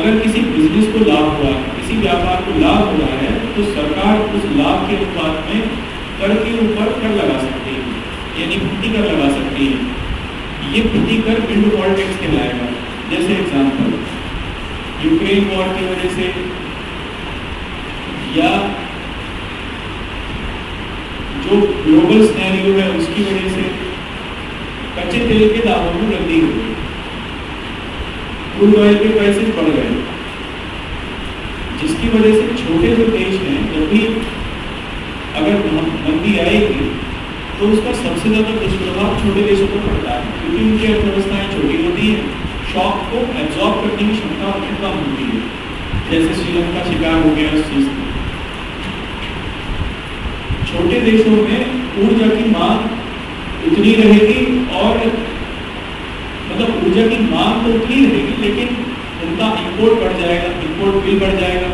अगर किसी बिजनेस को लाभ हुआ है, किसी व्यापार को लाभ हो रहा है, तो सरकार उस लाभ के अनुपात में कर के ऊपर कर लगा सकती है, यानी प्रति कर लगा सकती है। ये प्रति कर विंडफॉल टैक्स कहलाएगा। जैसे एग्जाम्पल, यूक्रेन वॉर की वजह से या जो ग्लोबल सिनेरियो है उसकी वजह से कच्चे तेल के दामों में वृद्धि हुई, क्रूड ऑयल के प्राइसेस बढ़ गए, जिसकी वजह से छोटे जो देश हैं, जब भी अगर मंदी आएगी तो उसका सबसे ज़्यादा दुष्प्रभाव छोटे देशों पर पड़ता है, क्योंकि उनकी अर्थव्यवस्थाएं छोटी होती हैं, शॉक को एब्जॉर्ब करने की क्षमता उनकी कम होती है। जैसे श्रीलंका शिकार हो गया उस चीज़ में। छोटे देशों में ऊर्जा की मांग उतनी रहेगी, और मतलब ऊर्जा की मांग तो उतनी रहेगी, लेकिन उनका इंपोर्ट बढ़ जाएगा, इंपोर्ट बिल बढ़ जाएगा।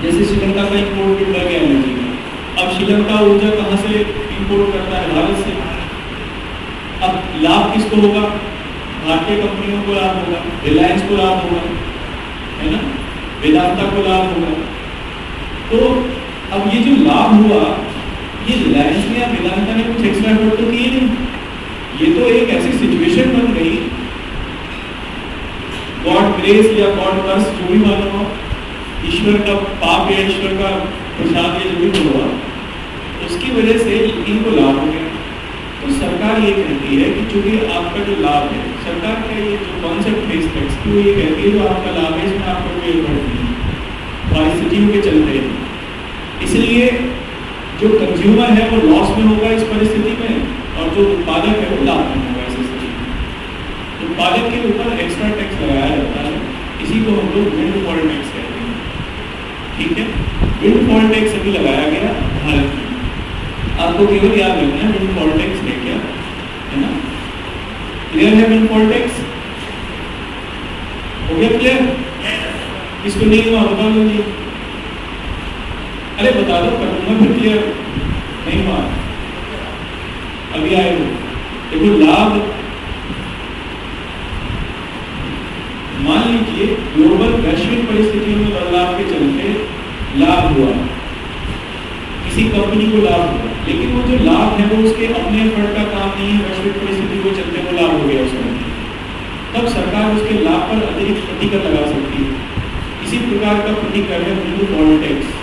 जैसे श्रीलंका का इंपोर्ट बिल बढ़ गया एनर्जी का। अब श्रीलंका ऊर्जा कहाँ से इंपोर्ट करता है? भारत से। अब लाभ किसको होगा? भारतीय कंपनियों को लाभ होगा, रिलायंस को लाभ होगा, है ना, वेदांता को लाभ होगा। तो अब ये जो लाभ हुआ, ये रिलायंस ने या वेदांता ने कुछ एक्स्ट्रा एफर्ट तो किए नहीं, ये तो एक ऐसी सिचुएशन बन गई, गॉड ग्रेस या गॉड कर्स जो भी मानो हो, ईश्वर का पाप या ईश्वर का प्रसाद या जो भी हुआ, उसकी वजह से इनको लाभ हो गया। तो सरकार ये कहती है कि चूंकि आपका जो लाभ है, सरकार का ये जो कॉन्सेप्ट है इस टैक्स की, वो ये कहती है जो आपका लाभ है इसमें आपका कोई एफर्ट नहीं है, परिस्थितियों के चलते। इसलिए जो कंज्यूमर है वो लॉस में होगा इस परिस्थिति में, और जो उत्पादक है वो लाभ में होगा इस स्थिति में। उत्पादक के ऊपर एक्स्ट्रा टैक्स लगाया जाता है, इसी को हम लोग विंडफॉल टैक्स कहते हैं। ठीक है, विंडफॉल टैक्स अभी लगाया गया भारत में। आपको केवल याद रखना है विंडफॉल टैक्स है क्या, है ना? क्लियर है विंडफॉल टैक्स? हो गया क्लियर? इसको नहीं हुआ बता दो जी। अरे बता दो, कर दूंगा फिर क्लियर। नहीं हुआ अभी आए हो। देखो लाभ, मान लीजिए ग्लोबल वैश्विक परिस्थितियों में बदलाव के चलते लाभ हुआ, किसी कंपनी को लाभ हुआ, लेकिन वो जो लाभ है वो उसके अपने एफर्ट का काम नहीं है, वैश्विक परिस्थिति को चलते वो लाभ हो गया उसमें, तब सरकार उसके लाभ पर अतिरिक्त प्रतिकर लगा सकती है। इसी प्रकार का प्रतिकर है विंडफॉल टैक्स।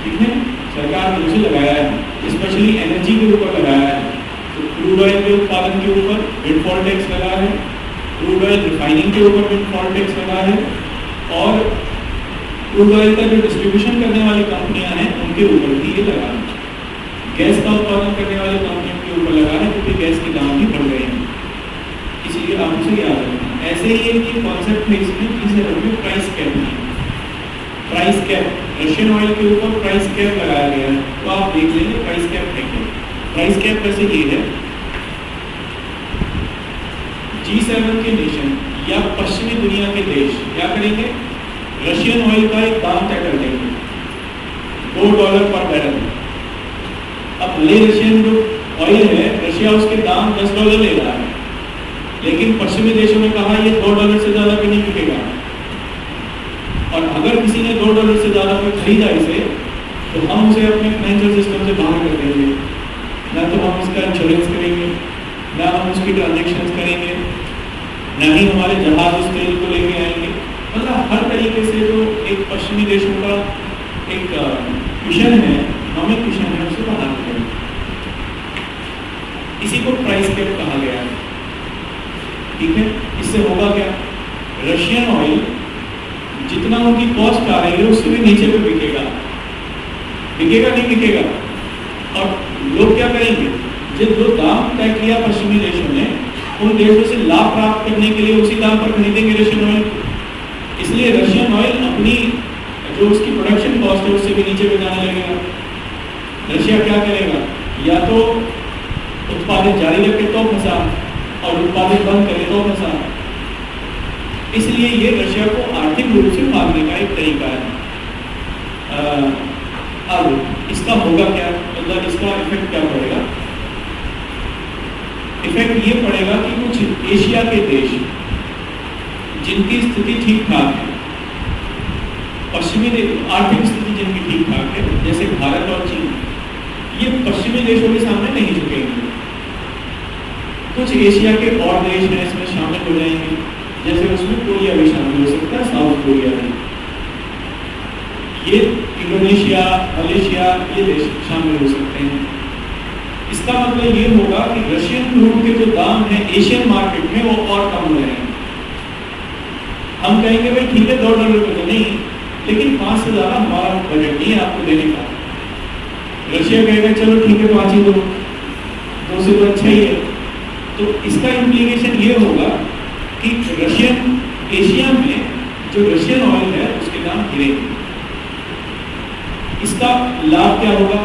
ठीक है, सरकार ने उसे लगाया है, स्पेशली एनर्जी के ऊपर लगाया है। तो क्रूड ऑयल के उत्पादन के ऊपर विंडफॉल टैक्स लगा है, क्रूड ऑयल रिफाइनिंग के ऊपर विंडफॉल टैक्स लगा है, और क्रूड ऑयल का जो डिस्ट्रीब्यूशन करने वाली कंपनियां हैं उनके ऊपर भी ये लगा है। गैस का उत्पादन करने वाली कंपनियों के ऊपर लगा है, क्योंकि गैस के दाम भी बढ़ गए हैं, इसलिए आप उसे याद रखना। ऐसे ही एक कॉन्सेप्ट है इसमें, जिसे हम प्राइस कैप है। प्राइस कैप, रशियन ऑयल के ऊपर प्राइस कैप लगाया गया है, तो आप देख लेंगे प्राइस कैप है क्या। प्राइस कैप वैसे ये है, G7 के नेशन या पश्चिमी दुनिया के देश क्या करेंगे, रशियन ऑयल का एक दाम तय कर देंगे, $2 पर बैरल। अब भले रशियन जो ऑयल है, रशिया उसके दाम $10 ले रहा है, लेकिन पश्चिमी देशों ने कहा ये $2 से ज्यादा भी नहीं बिकेगा। और अगर किसी ने $2 से ज्यादा में खरीदा इसे, तो हम उसे अपने फाइनेंशियल सिस्टम से बाहर कर देंगे, ना तो हम उसका इंश्योरेंस करेंगे, ना हम उसकी ट्रांजेक्शन करेंगे, ना ही हमारे जहाज उस तेल को लेके आएंगे। मतलब हर तरीके से जो एक पश्चिमी देशों का एक मिशन है, इकोनॉमिक मिशन है, उसे बाहर करेंगे। इसी को प्राइस कैप कहा गया है। ठीक है, इससे होगा क्या, रशियन ऑयल जितना उनकी कॉस्ट आ रही है उससे भी नीचे पे बिकेगा, बिकेगा नहीं बिकेगा। और लोग क्या करेंगे, जो दाम तय किया पश्चिमी देशों ने, उन देशों से लाभ प्राप्त करने के लिए उसी दाम पर खरीदेंगे रशियन ऑयल। इसलिए रशियन ऑयल अपनी जो उसकी प्रोडक्शन कॉस्ट है उससे भी नीचे पे जाने लगेगा। रशिया क्या करेगा, या तो उत्पादन जारी रखे तो फंसा, और उत्पादन बंद करे तो फंसा। इसलिए ये रशिया को आर्थिक रूप से भागने का एक तरीका है। अब इसका होगा क्या, मतलब इसका इफेक्ट क्या पड़ेगा? इफेक्ट ये पड़ेगा कि कुछ एशिया के देश जिनकी स्थिति ठीक ठाक है, पश्चिमी आर्थिक स्थिति जिनकी ठीक ठाक है, जैसे भारत और चीन, ये पश्चिमी देशों के सामने नहीं झुकेंगे। कुछ एशिया के और देश हैं इसमें शामिल हो जाएंगे, जैसे उसमें कोरिया भी शामिल हो सकता है, साउथ कोरिया भी, ये इंडोनेशिया, मलेशिया, ये देश शामिल हो सकते हैं। इसका मतलब ये होगा कि रशियन क्रूड के जो दाम हैं एशियन मार्केट में वो और कम हो रहे हैं। हम कहेंगे भाई ठीक है $2 पे तो नहीं, लेकिन 5 से ज़्यादा हमारा बजट नहीं है आपको देने का। रशिया कहेगा चलो ठीक है 5 ही दो, 2 से तो अच्छा ही है। तो इसका इम्प्लीकेशन ये होगा कि रशियन एशिया में जो रशियन ऑयल है उसके दाम गिरेंगे। इसका लाभ क्या होगा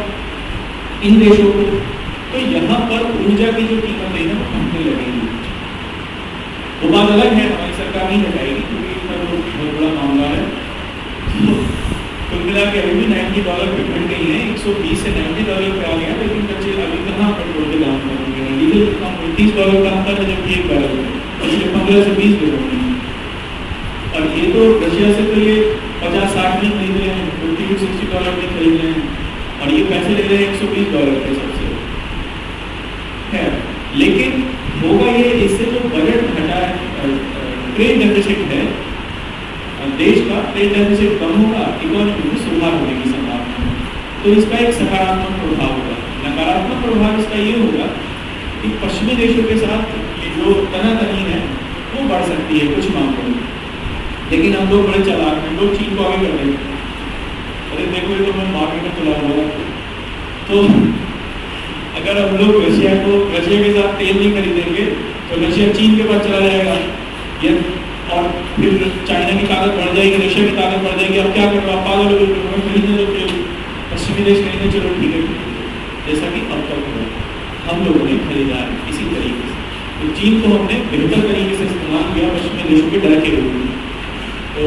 इन देशों को? तो यहाँ पर ऊर्जा की जो कीमतें हैं वो कमने लगेंगी। वो बात अलग है, हमारी सरकार नहीं हटाएगी क्योंकि इसका बहुत बड़ा मामला है। कुल मिला के अभी भी $90 पे बढ़ गई है, 120 से $90 पे आ गया, लेकिन बच्चे अभी कहाँ पेट्रोल के दाम बढ़ेंगे? डीजल का $30 का अंतर है जबकि एक बैरल है, पिछले 15 से 20 पे बढ़ी। और ये तो रशिया से तो ये 50-60 नहीं खरीद रहे हैं, $50-60 नहीं खरीद रहे हैं, और ये पैसे ले रहे हैं $120 के सबसे है। लेकिन होगा ये, इससे जो बजट घटा है, ट्रेड डेफिसिट है देश का, ट्रेड डेफिसिट कम होगा, इकोनॉमी में सुधार होने की संभावना है। तो इसका एक सकारात्मक प्रभाव होगा। नकारात्मक प्रभाव इसका ये होगा कि पश्चिमी देशों के साथ ये जो तनातनी है वो बढ़ सकती है कुछ मामलों में। लेकिन हम लोग बड़े चालाक हैं, लोग चीन को आगे कर रहे हैं। अरे देखो ये तो मैं मार्केट में चला हुआ, तो अगर हम लोग रशिया के साथ तेल नहीं खरीदेंगे तो रशिया चीन के पास चला जाएगा, ये और फिर चाइना की ताकत बढ़ जाएगी, रशिया की ताकत बढ़ जाएगी। अब क्या कर रहा पागल हो गए, खरीदने दो तेल, पश्चिमी देश कहेंगे चलो ठीक है, जैसा कि अब तक हुआ हम लोगों ने खरीदा है इसी तरीके से। तो चीन को हमने बेहतर तरीके से इस्तेमाल किया पश्चिमी देशों के डर के रूप में। तो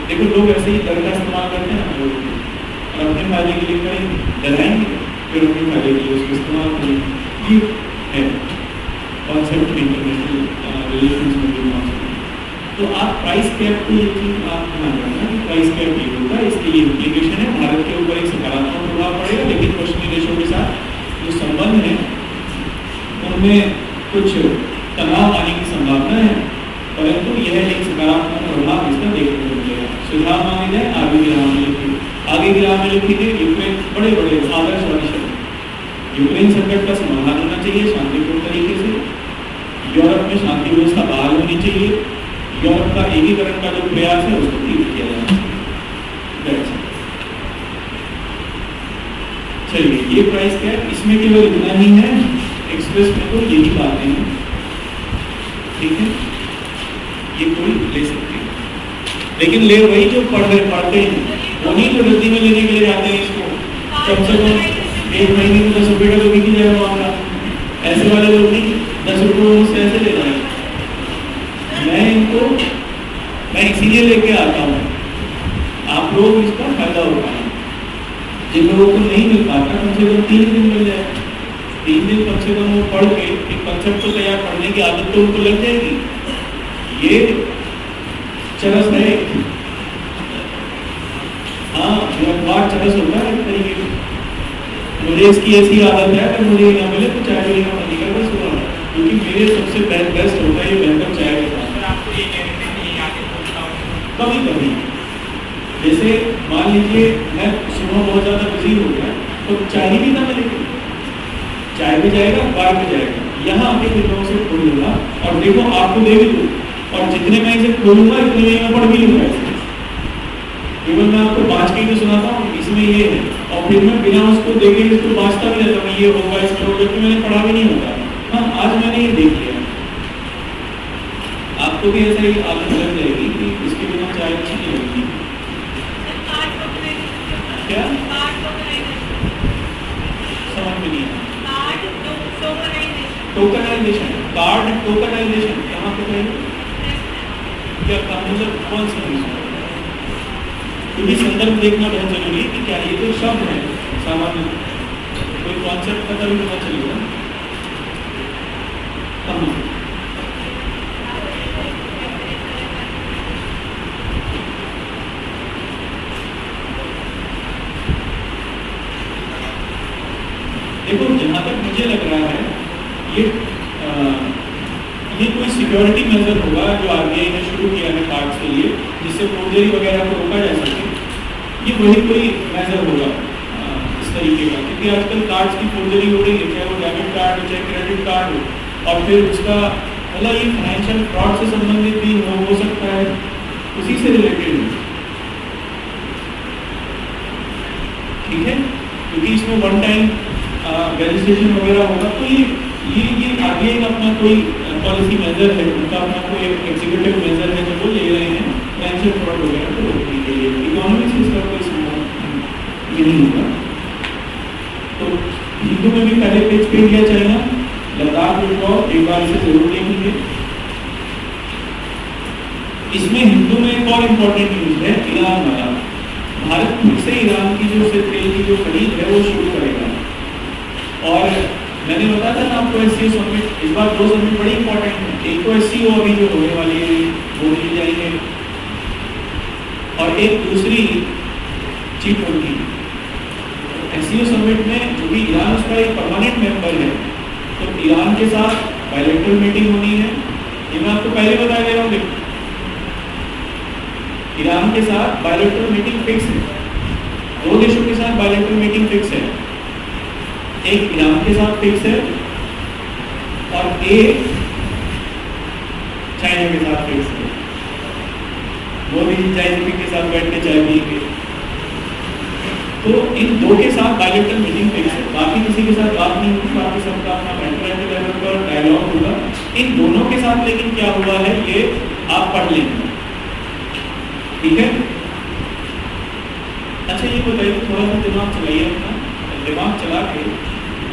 देखो लोग ऐसे ही डर का इस्तेमाल करते हैं और अपने फायदे के लिए करेंगे, डराएंगे, फिर अपने फायदे के लिए उसको इस्तेमाल करेंगे। ये है कॉन्सेप्ट इंटरनेशनल रिलेशंस में भी कॉन्सेप्ट। तो आप प्राइस कैप को ये चीज आप ध्यान रखना कि प्राइस कैप ये होगा, इसके ये इम्प्लीकेशन है, भारत के ऊपर एक सकारात्मक प्रभाव पड़ेगा, लेकिन पश्चिमी देशों के साथ जो संबंध है उनमें कुछ तनाव आने की संभावना है, परंतु यह एक सकारात्मक प्रभाव इसका देखने को मिलेगा। सुझाव मांगे जाए आगे विराम में लिखिए, आगे विराम में लिखिए यूक्रेन बड़े बड़े आदर्शवादी शब्द। यूक्रेन संकट का समाधान होना चाहिए शांतिपूर्ण तरीके से, यूरोप में शांति व्यवस्था बहाल होनी चाहिए, यूरोप का एकीकरण का जो प्रयास है उसको तीव्र किया जाए। चलिए ये प्राइस क्या है, इसमें केवल इतना ही है, एक्सप्रेस में तो यही बातें हैं, ठीक है, ये कोई ले सकते हैं, लेकिन ले वही जो पढ़ते हैं, वही जो रद्दी में लेने के लिए जाते हैं इसको, कम से कम 1 महीने में 10 रुपये का तो बिक ही जाएगा मामला। ऐसे वाले लोग नहीं 10 रुपये से ऐसे ले जाएंगे। मैं इसीलिए लेके आता हूँ, आप लोग इसका फायदा उठाएं। जिन लोगों को नहीं मिल पाता कम से कम 3 दिन मिल जाए, 3 दिन कम से कम वो पढ़ के एक कंसेप्ट तो तैयार, पढ़ने की आदत तो उनको लग जाएगी। ये चरस है, हाँ अखबार चरस होता है एक तरीके से। मुझे इसकी ऐसी आदत है कि मुझे ना मिले तो चाय पीने का मन नहीं करता सुबह, क्योंकि मेरे सबसे बेस्ट होता है ये बेहतर चाय के साथ। कभी कभी जैसे मान लीजिए मैं सुबह बहुत ज़्यादा बिजी हो गया तो चाय ही ना मिलेगी, चाय भी जाएगा, अखबार भी जाएगा, यहाँ आके फिर मैं उसे खोल लूँगा और देखो आपको दे भी दूँ, और जितने मैं इसे खोलूँगा इतने में मैं पढ़ भी लूँगा इसे। केवल मैं आपको बाँच के भी सुनाता हूँ इसमें ये है, और फिर मैं बिना उसको देखे इसको बाँचता भी रहता हूँ, ये होगा इसमें होगा, क्योंकि मैंने पढ़ा भी नहीं होता। हाँ आज मैंने ये देख लिया, आपको भी ऐसा ही आदत लग जाएगी कि इसके बिना चाय अच्छी नहीं लगती। क्या समझ में नहीं आया? टोकनाइजेशन, कार्ड टोकनाइजेशन कहाँ पे करेंगे, क्या मतलब कौन सा विषय? क्योंकि संदर्भ देखना बहुत जरूरी है कि क्या ये तो शब्द है सामान्य, कोई कॉन्सेप्ट पता भी पता चलेगा। देखो जहाँ तक मुझे लग रहा है ये ये कोई सिक्योरिटी मेजर होगा जो आरबीआई ने शुरू किया है कार्ड्स के लिए, जिससे फोर्जरी वगैरह को रोका जा सके। ये वही कोई मेजर होगा इस तरीके का, क्योंकि आजकल कार्ड्स की फोर्जरी हो रही है, चाहे वो डेबिट कार्ड हो चाहे क्रेडिट कार्ड हो, और फिर उसका मतलब ये फाइनेंशियल फ्रॉड से संबंधित भी हो सकता है, उसी से रिलेटेड है। ठीक है, क्योंकि इसमें वन टाइम रजिस्ट्रेशन वगैरह होगा, तो ये आरबीआई का अपना कोई पॉलिसी मेजर है, उनका अपना कोई एग्जीक्यूटिव मेजर है जो वो ले रहे हैं फाइनेंशियल फ्रॉड वगैरह को रोकने के लिए। इकोनॉमिक से इसका कोई संबंध नहीं होगा। तो हिंदू में भी पहले पेज पे इंडिया चाइना, लद्दाख विड्रॉल, एक बार इसे जरूर देखेंगे। इसमें हिंदू में एक और इम्पोर्टेंट न्यूज है ईरान वाला। भारत फिर से ईरान की जो तेल की जो खरीद है वो शुरू करेगा, और मैंने बताया था ना आपको एससीओ समिट, इस बार 2 समिट बड़ी इंपॉर्टेंट है। एक तो एससीओ अभी जो होने वाली है वो मिल जाएंगे, और एक दूसरी G20। एससीओ समिट में जो भी ईरान उसका एक परमानेंट मेंबर है, तो ईरान के साथ बायलैटरल मीटिंग होनी है। ये मैं आपको पहले बता दे रहा हूँ, ईरान के साथ बायलैटरल मीटिंग फिक्स है, 2 देशों के साथ बायलैटरल मीटिंग फिक्स है। एक ईरान के साथ फिक्स है और एक चाइना के साथ फिक्स है। मोदी जी चाइना के साथ बैठ के चाय पिएंगे, तो इन 2 के साथ बायलैटरल मीटिंग फिक्स है, बाकी किसी के साथ बात नहीं होगी, बाकी सबका अपना बायलैटरल लेवल पर डायलॉग होगा। इन दोनों के साथ लेकिन क्या हुआ है ये आप पढ़ लेंगे, ठीक है। अच्छा ये बताइए, थोड़ा सा दिमाग चलाइए अपना, दिमाग चला के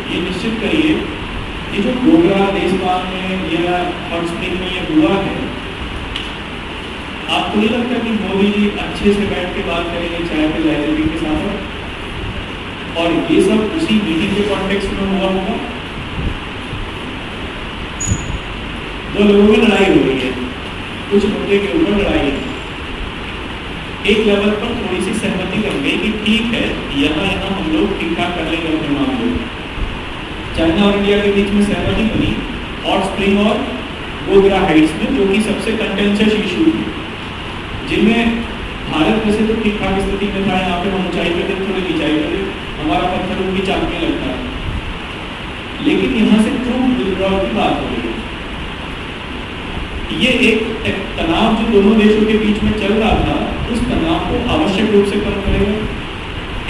ये निश्चित करिए कि जो गोगरा देशपाल में या हॉट स्प्रिंग में ये हुआ है, आपको नहीं लगता कि मोदी जी अच्छे से बैठ के बात करेंगे चाय पे लाइब्रेरी के साथ, और ये सब उसी मीटिंग के कॉन्टेक्स्ट में हुआ होगा? 2 लोगों में लड़ाई हो रही है, कुछ मुद्दे के ऊपर लड़ाई है, एक लेवल पर थोड़ी सी सहमति कर गई कि ठीक है यहाँ हम लोग ठीक ठाक कर लेंगे अपने मामले में। चाइना और इंडिया के बीच में सहमति बनी हॉट स्प्रिंग और गोगरा हाइट्स में, जो कि सबसे कंटेंशियस इशू थी, जिनमें भारत वैसे तो ठीक ठाक स्थिति में था, यहाँ पे हम ऊंचाई पे थे, थोड़ी नीचाई पे थे, हमारा पत्थर उनकी चाकने लगता है, लेकिन यहाँ से ट्रूप विड्रॉल की बात हो रही है। ये एक तनाव जो दोनों देशों के बीच में चल रहा था, उस तनाव को आवश्यक रूप से कम करेगा।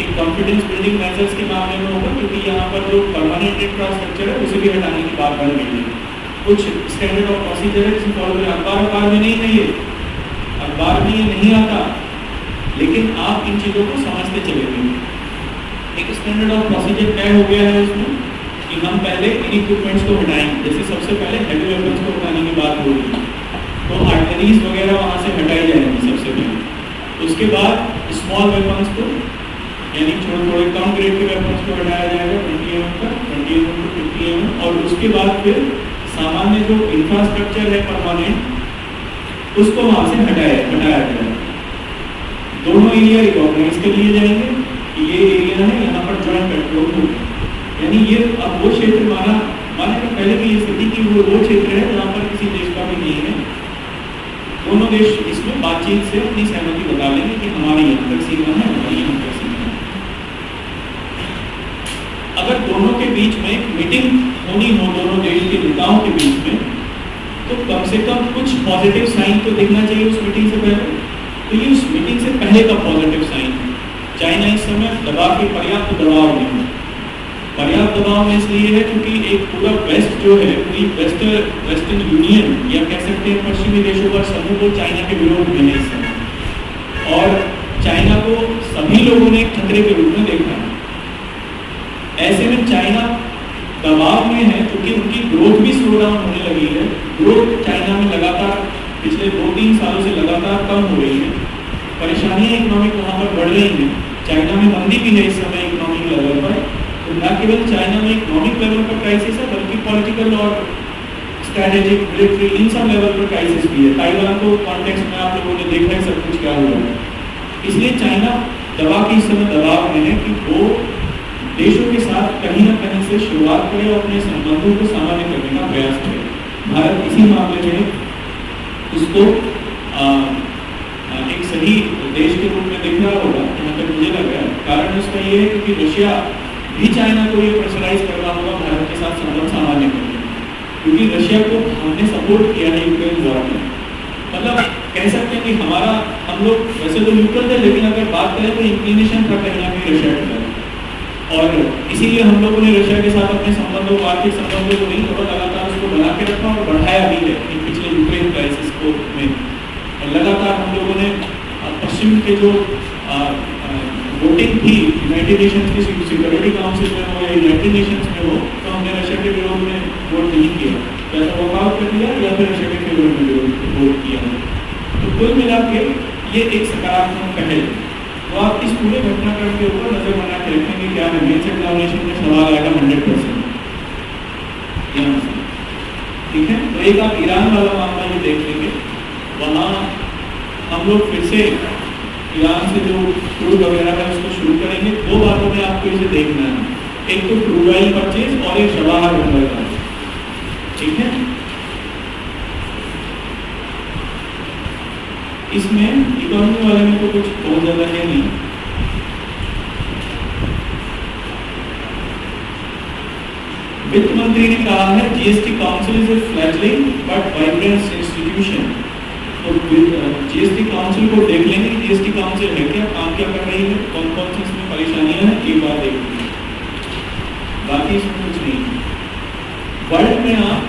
एक कॉन्फिडेंस बिल्डिंग मेजर्स के मामले में होगा, क्योंकि यहाँ पर जो परमानेंट इंफ्रास्ट्रक्चर है उसे भी हटाने की बात बढ़ गई है। कुछ स्टैंडर्ड ऑफ प्रोसीजर है जिसे फॉलो करें, अखबार में नहीं है, ये अखबार में ये नहीं आता, लेकिन आप इन चीज़ों को समझते चले गए। एक स्टैंडर्ड ऑफ प्रोसीजर तय हो गया है उसमें कि हम पहले इन इक्विपमेंट्स को हटाएंगे। जैसे सबसे पहले हेवी वेपन्स को हटाने की बात हो रही है, तो आर्टिलरीज वगैरह वहाँ से हटाई जाएंगी सबसे पहले। उसके बाद स्मॉल वेपन्स को, यानी थोड़े कम ग्रेड के वेपन्स को हटाया जाएगा, 20 mm का, 20 mm to 50 mm, और उसके बाद फिर सामान्य जो इंफ्रास्ट्रक्चर है परमानेंट, उसको वहाँ से हटाया जाएगा। दोनों एरिया रिकॉग्नाइज कर लिए जाएंगे कि ये एरिया है, यहाँ पर जॉइंट पेट्रोल होगा, यानी ये अब वो क्षेत्र माना कि पहले की स्थिति की वो क्षेत्र है जहाँ पर किसी देश का भी नहीं है। दोनों देश इसमें बातचीत से अपनी सहमति बता लेंगे कि हमारी यहाँ तक सीमा है, हमारी यहाँ तक सीमा है। अगर दोनों के बीच में मीटिंग होनी हो, दोनों देश के नेताओं के बीच में, तो कम से कम कुछ पॉजिटिव साइन तो दिखना चाहिए उस मीटिंग से पहले। तो ये उस मीटिंग से पहले का पॉजिटिव साइन है। चाइना इस समय दबाव के पर्याप्त दबाव में है। पर्याप्त दबाव में इसलिए है क्योंकि एक पूरा वेस्ट जो है, पूरी वेस्टर्न यूनियन या कह सकते हैं पश्चिमी देशों का समूह को चाइना के विरोध में है इस समय, और चाइना को सभी लोगों ने एक खतरे के रूप में देखा है। ऐसे में चाइना दबाव में है क्योंकि उनकी ग्रोथ भी स्लो डाउन होने लगी है। ग्रोथ चाइना में लगातार पिछले 2-3 सालों से लगातार कम हो रही है। परेशानियां इकोनॉमिक वहाँ पर बढ़ रही हैं। चाइना में मंदी भी है इस समय इकोनॉमिक लेवल पर। तो न केवल चाइना में इकोनॉमिक लेवल पर क्राइसिस है, बल्कि पॉलिटिकल और स्ट्रैटेजिक, मिलिट्री, इन सब लेवल पर क्राइसिस भी है। ताइवान को कॉन्टेक्स्ट में आप लोगों ने देखा है सब कुछ क्या हुआ है। इसलिए चाइना दवा की इस समय दबाव में है कि वो देशों के साथ कहीं ना कहीं से शुरुआत करे और अपने संबंधों को सामान्य करने का प्रयास करे। भारत इसी मामले में उसको एक सही देश के रूप में दिख रहा होगा, जहाँ तक मुझे लग रहा है। कारण उसका ये है क्योंकि रशिया भी चाइना को ये प्रेशराइज कर रहा होगा भारत के साथ संबंध सामान्य करने, क्योंकि रशिया को हमने सपोर्ट किया है यूक्रेन वॉर में। मतलब कह सकते हैं कि हमारा, हम लोग वैसे तो न्यूट्रल थे, लेकिन अगर बात करें तो इंक्लिनेशन था कहीं ना कहीं रशिया की तरफ, और इसीलिए हम लोगों ने रशिया के साथ अपने संबंधों को, आर्थिक संबंधों को नहीं थोड़ा लगातार उसको बना के रखा और बढ़ाया भी है पिछले यूक्रेन क्राइसिस को में। और लगातार हम लोगों ने पश्चिम के जो वोटिंग थी यूनाइटेड नेशंस की सिक्योरिटी काउंसिल में हो या यूनाइटेड नेशंस में हो, तो हमने रशिया के विरोध में वोट नहीं किया, या तो वॉकआउट कर दिया या फिर रशिया के विरोध में वोट किया। तो कुल मिला के ये एक सकारात्मक पहल है। तो आप इस पूरे घटनाक्रम के ऊपर नजर बना के रखेंगे क्या है, मेंस एग्जामिनेशन में सवाल आएगा 100%, ठीक है। तो एक आप ईरान वाला मामला भी देख लेंगे, वहाँ हम लोग फिर से ईरान से जो क्रूड वगैरह है उसको शुरू करेंगे। दो बातों में आपको इसे देखना है, एक तो क्रूड ऑयल परचेज और एक जवाहर बंदरगाह, ठीक है। इसमें इकोनॉमी वाले में तो कुछ बहुत ज्यादा है नहीं। वित्त मंत्री ने कहा है GST council is a fledgling but vibrant institution. तो जीएसटी काउंसिल को देख लेंगे, जीएसटी काउंसिल है क्या, काम क्या कर रही है, कौन कौन सी इसमें परेशानियां हैं, एक बार देख लेंगे, बाकी इसमें कुछ नहीं। वर्ल्ड में आप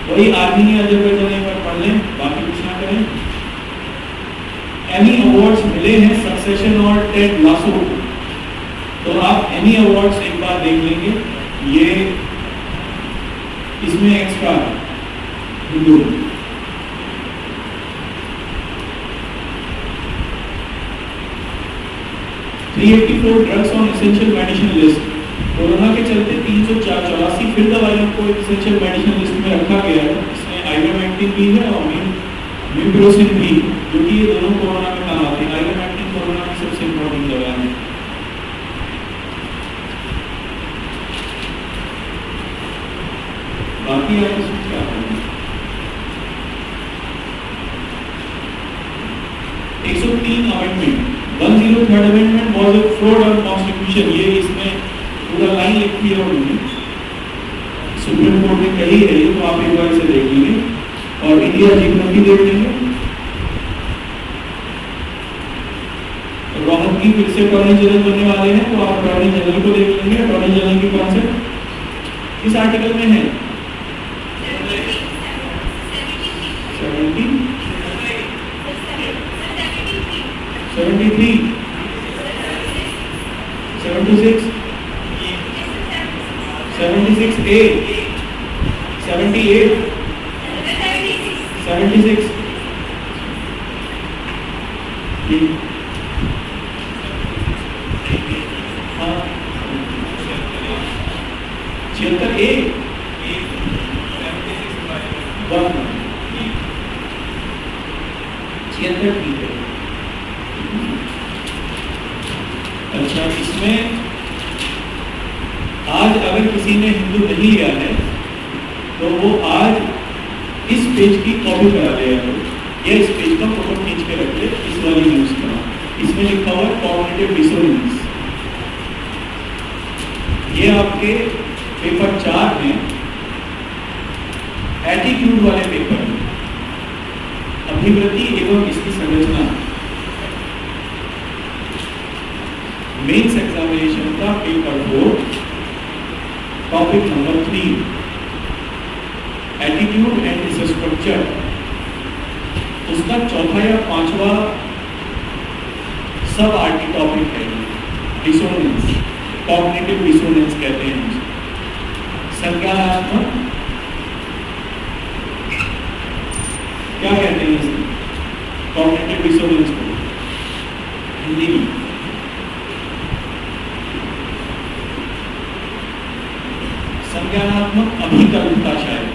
वही आर्मीनिया अजरबैजान पर पढ़ लें, बाकी कुछ ना करें। एमी अवार्ड्स मिले हैं सक्सेशन और टेड लासो, तो आप एमी अवार्ड्स एक बार देख लेंगे, ये इसमें extra Hindu. Drugs on essential medicine list. Corona के चलते 384 फिर दवाइयों को एसेंशियल मेडिसिन लिस्ट में रखा गया है। इसमें आइवरमेक्टिन भी है और मिम्ब्रोसिन भी, जो कि ये दोनों कोरोना में काम आते हैं। आइवरमेक्टिन कोरोना में सबसे इम्पोर्टेंट दवा है। बाकी आप इसमें क्या करेंगे, 103 amendment, 103rd amendment was a fraud on constitution. ये इसमें पूरा लाइन लिखी है उन्होंने, सुप्रीम कोर्ट ने कही है ये, तो आप एक बार इसे देख लेंगे और इंडिया जियोग्राफी देख लेंगे। रोहन की फिर से अटॉर्नी जनरल बनने वाले हैं, तो आप अटॉर्नी जनरल को देख लेंगे। अटॉर्नी जनरल की कॉन्सेप्ट इस आर्टिकल में है 73, 76, 76A, 78, 76, हाँ 76A, 76 ठीक है। अच्छा, इसमें आज अगर किसी ने हिंदू नहीं लिया है तो वो आज इस पेज की कॉपी करा लेगा, या इस पेज का फोटो खींच के रख ले, इस वाली न्यूज का। इसमें लिखा हुआ है कॉग्निटिव डिसोनेंस। ये आपके पेपर 4 में एटीट्यूड वाले पेपर में अभिवृत्ति एवं इसकी संरचना, मेंस एग्जामिनेशन का paper 4 topic number 3 attitude and its structure, उसका चौथा या पांचवा सब आर्टी टॉपिक है डिसोनेंस, कॉग्निटिव डिसोनेंस कहते हैं उसे। संज्ञानात्मक क्या कहते हैं इसे, कॉग्निटिव डिसोनेंस को हिंदी में संज्ञानात्मक अभिकल्पता शायद,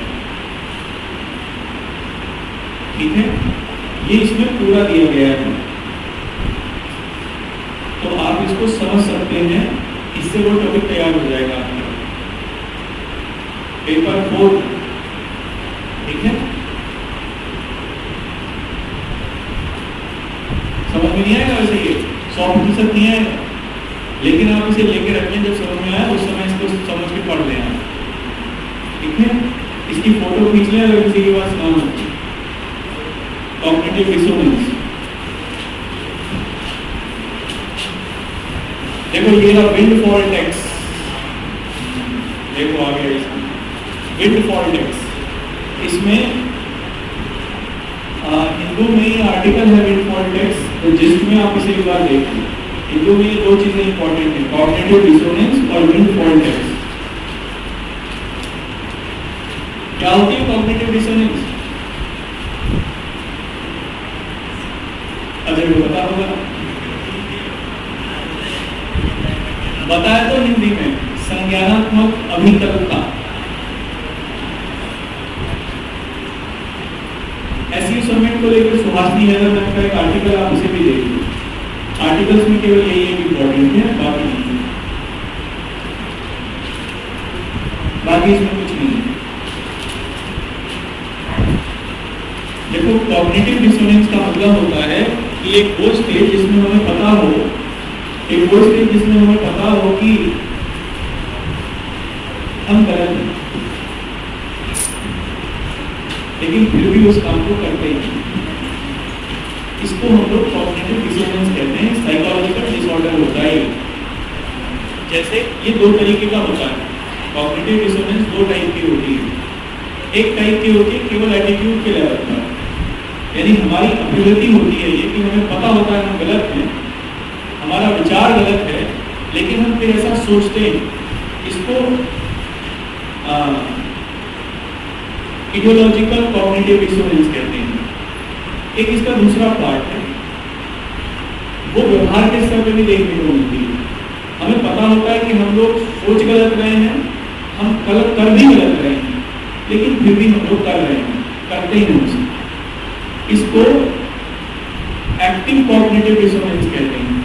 ठीक है। ये इसमें पूरा दिया गया है, तो आप इसको समझ सकते हैं, इससे वो टॉपिक तैयार हो जाएगा आपका पेपर 4, ठीक है। समझ में नहीं आएगा वैसे ये 100% नहीं आएगा, लेकिन आप इसे लेके रखें, जब समझ में आए उस समय इसको समझ के पढ़ लें आप, ठीक है। इसकी फोटो खींच लें अगर किसी के पास ना हो। कॉग्निटिव डिसोनेंस, देखो ये रहा विंडफॉल टैक्स, देखो आ गया इसमें विंडफॉल टैक्स। इसमें हिंदू में ही आर्टिकल है विंडफॉल टैक्स, तो जिसमें आप इसे एक बार देखें। हिंदू में ये दो चीजें इंपॉर्टेंट है, कॉग्निटिव डिसोनेंस और विंडफॉल टैक्स। क्या होती है कॉग्निटिव डिसोनेंस? अजय को पता होगा, बताया तो हिंदी में, संज्ञानात्मक अभिकल्पना। ऐसी सब्जेक्ट को लेकर सुहासिनी हैदर मैम का एक आर्टिकल, आप उसे भी देखिए। आर्टिकल्स में केवल यही एक इम्पोर्टेंट है, बाकी नहीं है, बाकी इसमें कुछ नहीं है। देखो कॉग्निटिव डिसोनेंस का मतलब होता है कि एक वो स्टेज जिसमें हमें पता हो, एक वो स्टेज जिसमें हमें पता हो कि हम गलत हैं, लेकिन फिर भी उस काम को करते हैं। इसको हम लोग कॉग्निटिव डिसोनेंस कहते हैं। साइकोलॉजिकल डिसऑर्डर होता है। जैसे ये दो तरीके का होता है, कॉग्निटिव डिसोनेंस दो टाइप की होती है। एक टाइप की होती है केवल एटीट्यूड के लेवल पर, यानी हमारी अभिव्यक्ति होती है ये कि हमें पता होता है हम गलत हैं, हमारा विचार गलत है, लेकिन हम फिर ऐसा सोचते हैं। इसको इडियोलॉजिकल कॉग्निटिव डिसोनेंस कहते हैं। एक इसका दूसरा पार्ट है, वो व्यवहार के स्तर पर भी देखने को मिलती है। हमें पता होता है कि हम लोग सोच गलत रहे हैं, हम गलत कर भी गलत रहे हैं, लेकिन फिर भी हम लोग कर रहे हैं, करते हैं उसे। इसको एक्टिव कॉग्निटिव डिसोनेंस कहते हैं।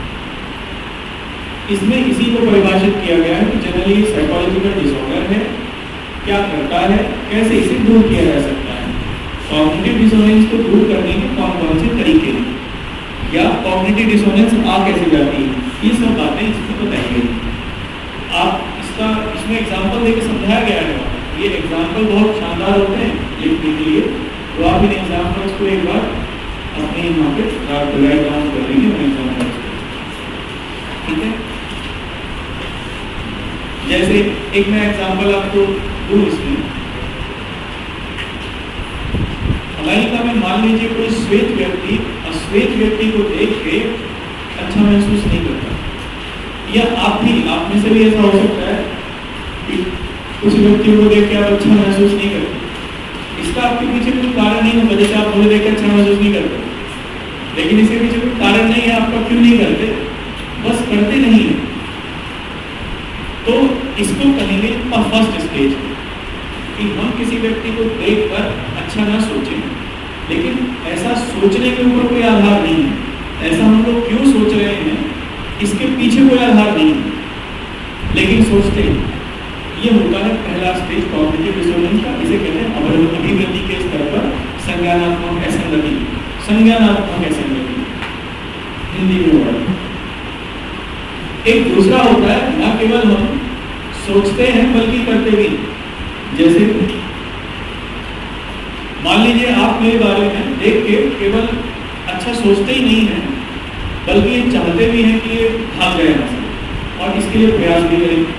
इसमें इसी को परिभाषित किया गया है कि जनरली साइकोलॉजिकल डिसऑर्डर है, क्या करता है, कैसे इसे दूर किया जा सकता है, कॉग्निटिव डिसोनेंस को दूर करने के कौन कौन से तरीके हैं, या कॉग्निटिव डिसोनेंस आ कैसे जाती है, ये सब बातें इसमें बताइए। आप इसका इसमें एग्जाम्पल देकर समझाया गया है। ये एग्जाम्पल बहुत शानदार होते हैं लिखने के लिए, तो आप इन एग्जाम्पल्स को एक बार अपने यहाँ पे राइट डाउन कर लीजिए एग्जाम्पल्स, ठीक है। जैसे एक मैं एग्जाम्पल आपको दूं, इसमें अमेरिका में मान लीजिए कोई श्वेत व्यक्ति अश्वेत व्यक्ति को देख के अच्छा महसूस नहीं करता, या आप में से भी ऐसा हो सकता है कि कुछ व्यक्तियों को देख के आप अच्छा महसूस नहीं करते। इसका आपके पीछे कोई कारण नहीं होगा, जैसे आप मुझे देख के अच्छा महसूस नहीं करते, लेकिन इसके पीछे कोई कारण नहीं है आपका क्यों नहीं करते, बस करते नहीं है। तो इसको कहेंगे फर्स्ट स्टेज कि हम किसी व्यक्ति को देखकर अच्छा ना सोचें, लेकिन ऐसा सोचने के ऊपर कोई आधार नहीं है, ऐसा हम लोग क्यों सोच रहे हैं इसके पीछे कोई आधार नहीं है, लेकिन सोचते हैं। ये होता है पहला स्टेज कॉग्निटिव डिसोनेंस का। इसे कहते हैं अभिवृद्धि के स्तर पर संज्ञानात्मक असंगति, संज्ञानात्मक असंगति हिंदी में वर्ड। एक दूसरा होता है न केवल हम सोचते हैं बल्कि करते भी। जैसे मान लीजिए आप मेरे बारे में देख के केवल अच्छा सोचते ही नहीं हैं, बल्कि ये चाहते भी हैं कि ये भाग जाए यहाँ से, और इसके लिए प्रयास भी करेंगे।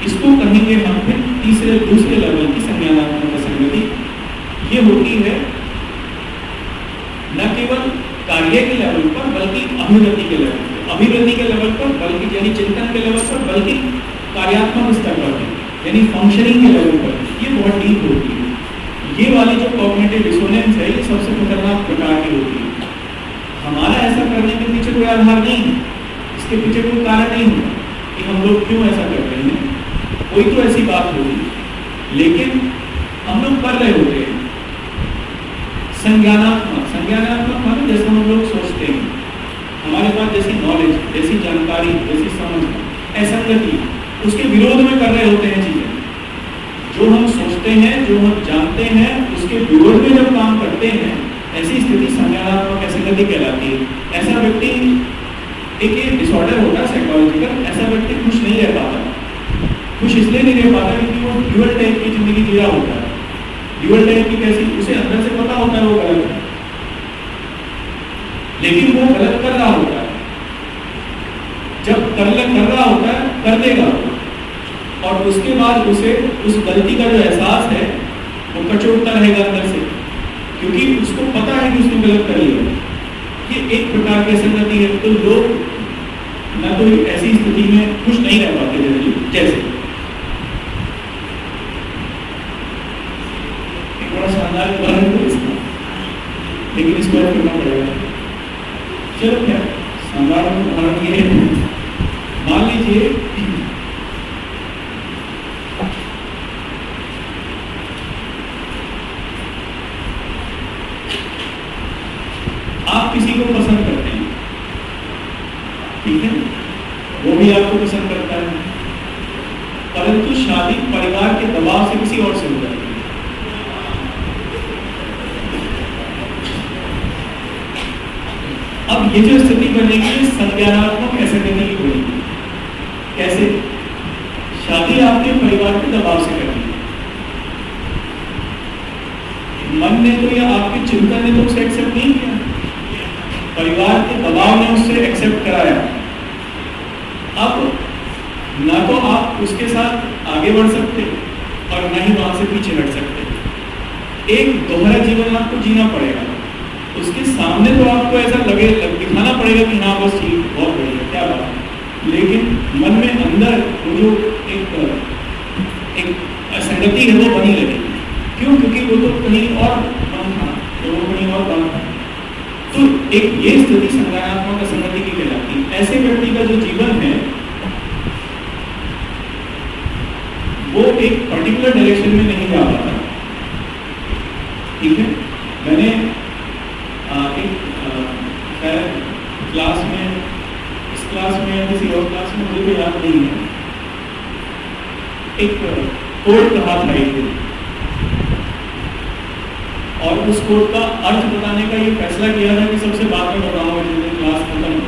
इसको कहेंगे हम फिर दूसरे लेवल की संज्ञानात्मक असंगति। ये होती है न केवल कार्य के लेवल पर बल्कि अभिवृद्धि के लेवल पर, अभिवृद्धि के लेवल पर बल्कि यानी चिंतन के लेवल पर, बल्कि कार्यात्मक स्तर पर यानी फंक्शनिंग के लेवल पर। ये बहुत डीप होती है। ये वाली जो कॉग्निटिव डिसोनेंस है, ये सबसे खतरनाक प्रकार की होती है। हमारा ऐसा करने के पीछे कोई आधार नहीं है, इसके पीछे कोई कारण नहीं होता कि हम लोग क्यों ऐसा कर रहे हैं, कोई तो ऐसी बात होगी, लेकिन हम लोग कर रहे होते हैं। संज्ञानात्मक माने जैसा हम लोग सोचते हैं, हमारे पास जैसी नॉलेज, जैसी जानकारी, जैसी समझ, असंगति, उसके विरोध में कर रहे होते हैं चीजें। जो हम सोचते हैं, जो हम जानते हैं, उसके विरोध में जब काम करते हैं, ऐसी स्थिति संज्ञानात्मक असंगति कहलाती है। ऐसा व्यक्ति, एक ये डिसऑर्डर होता है साइकोलॉजिकल, ऐसा व्यक्ति खुश नहीं रह पाता। खुश इसलिए नहीं रह पाता क्योंकि वो ड्यूअल टाइप की जिंदगी जी रहा होता है। ड्यूअल टाइप की कैसी? उसे अंदर से पता होता है वो गलत है, लेकिन वो गलत कर रहा होता है। जब कर रहा होता है, कर देगा, और उसके बाद उसे उस गलती का जो एहसास है वो कचोटता रहेगा अंदर से, क्योंकि उसको पता है कि उसने गलत कर लिया। ये एक प्रकार की असंगति है। तो लोग न तो ऐसी स्थिति में खुश नहीं रह पाते जनरली। जैसे एक बड़ा शानदार उदाहरण है इसका, लेकिन इसको और करना पड़ेगा। चलो क्या शानदार उदाहरण ये है, मान लीजिए आप किसी को पसंद करते हैं, ठीक है, वो भी आपको पसंद करता है, परंतु शादी परिवार के दबाव से किसी और से हो जाती है। अब ये जो स्थिति बनेगी संज्ञानात्मक असंगति की बनेगी। कैसे? शादी आपके परिवार के दबाव से करनी है। मन ने तो या आपके चिंतन ने तो उसे एक्सेप्ट नहीं किया, परिवार के दबाव ने उससे एक्सेप्ट कराया। अब ना तो आप उसके साथ आगे बढ़ सकते और ना ही वहां से पीछे हट सकते। एक दोहरा जीवन आपको जीना पड़ेगा। उसके सामने तो आपको ऐसा दिखाना पड़ेगा कि हाँ बस ठीक, बहुत बढ़िया, क्या बात है, लेकिन मन में अंदर वो जो एक असंगति है वो बनी रहेगी। क्यों? क्योंकि वो तो कहीं और मन था, तो वो कहीं और बन था। तो एक ये स्थिति संज्ञानात्मक असंगति की कहलाती है। ऐसे व्यक्ति का जो जीवन है वो एक पर्टिकुलर डायरेक्शन में नहीं जा पाता। ठीक है, मैंने एक क्लास में, इस क्लास में या किसी और क्लास में, मुझे तो याद नहीं है, एक कोट कहा था एक, और उस कोट का अर्थ बताने का ये फैसला किया था कि सबसे बाद में बताऊंगा जिस दिन क्लास खत्म हो।